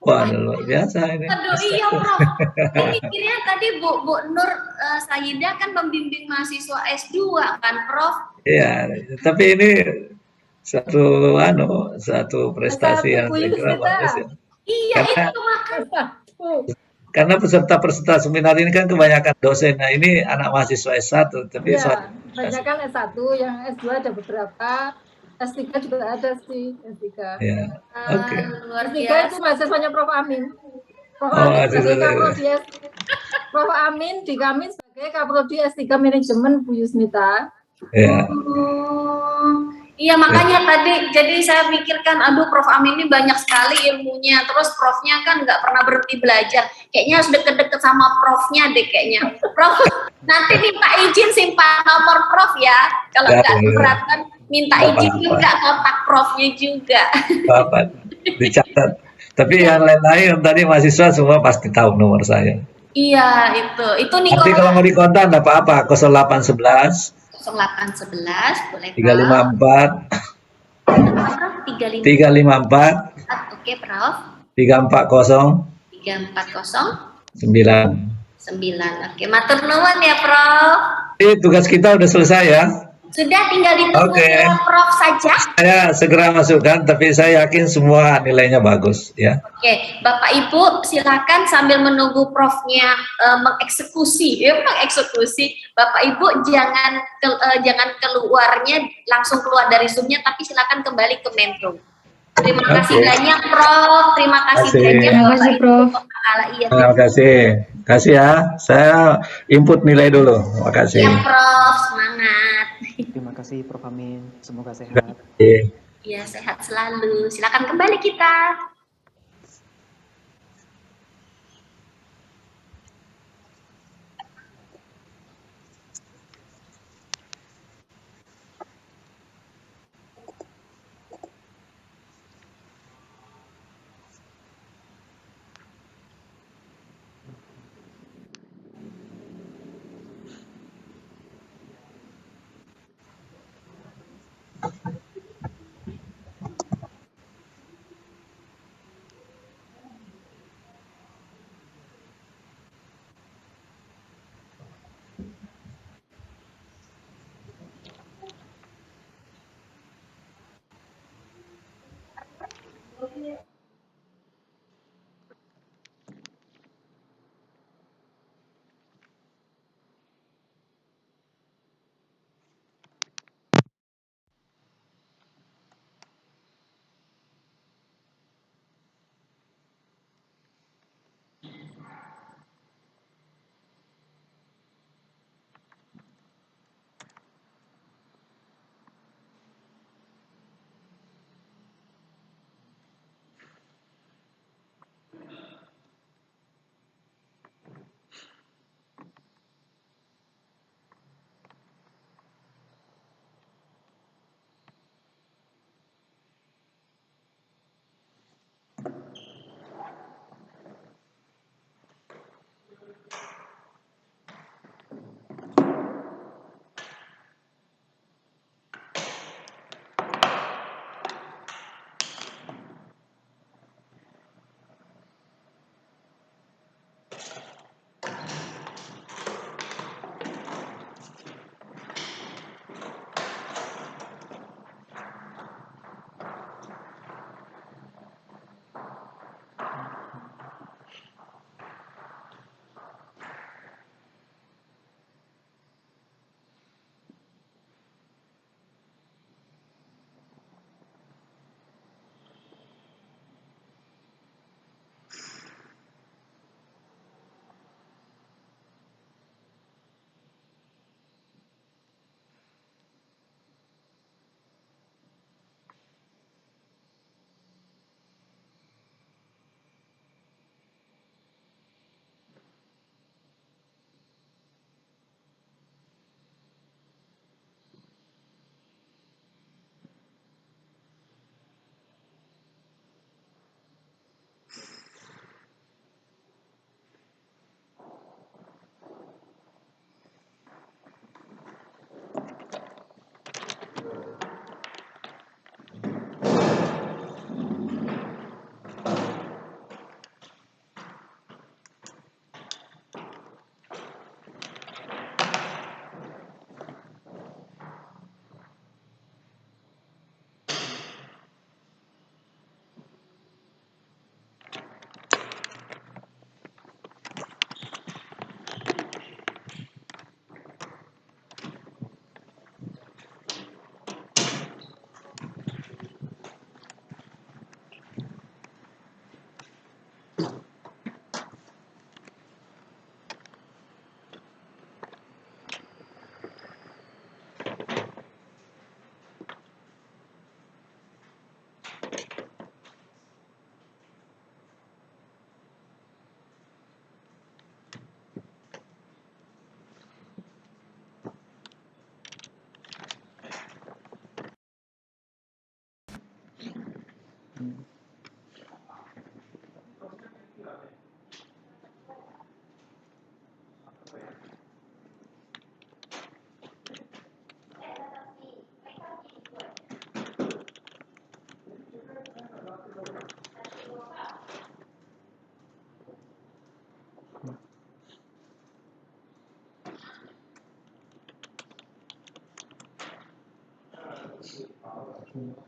Wah, luar biasa ini. Aduh, iya Prof. Saya mikirnya tadi Bu Nur Sayyidah kan membimbing mahasiswa S2 kan Prof. Iya, tapi ini satu prestasi yang Bu saya kira Yusnita. bagus ya. Iya, Karena itu makanya. karena peserta-peserta seminar ini kan kebanyakan dosen. Nah, ini anak mahasiswa S1, tapi Iya, banyak kan S1, yang S2 ada beberapa, S3 juga ada sih, S3. ya. Oke. Luar S3 itu biasa. mahasiswanya Prof. Amin. Prof. Oh, Amin sebagai mahasiswa. Kaprodi Prof. Amin di kami sebagai Kaprodi S3 Manajemen Bu Yusnita. Ya. Iya makanya tadi jadi saya pikirkan aduh Prof Amin ini banyak sekali ilmunya terus Profnya kan nggak pernah berhenti belajar kayaknya harus deket-deket sama Profnya deh kayaknya Prof nanti minta izin simpan nomor Prof ya kalau nggak keberatan minta izin juga kontak Profnya juga Bapak dicatat. Tapi yang lain-lain tadi mahasiswa semua pasti tahu nomor saya. iya itu nih Nanti kalau mau dikontak enggak apa-apa 0811 0811 boleh 354 354 oke Prof 340 340 9 oke matur nuwun ya Prof tugas kita udah selesai ya. Sudah tinggal ditunggu Prof saja. Saya segera masukkan, tapi saya yakin semua nilainya bagus ya. Oke, Bapak Ibu silakan sambil menunggu Profnya mengeksekusi, Bapak Ibu jangan keluarnya langsung keluar dari Zoom-nya, tapi silakan kembali ke main room. Terima kasih banyak Prof, terima kasih banyak Bapak Ibu. Terima kasih ya. Saya input nilai dulu. Terima kasih. Ya Prof, semangat. Terima kasih Prof Amin, semoga sehat. Iya, sehat selalu. Silakan kembali kita. Hmm.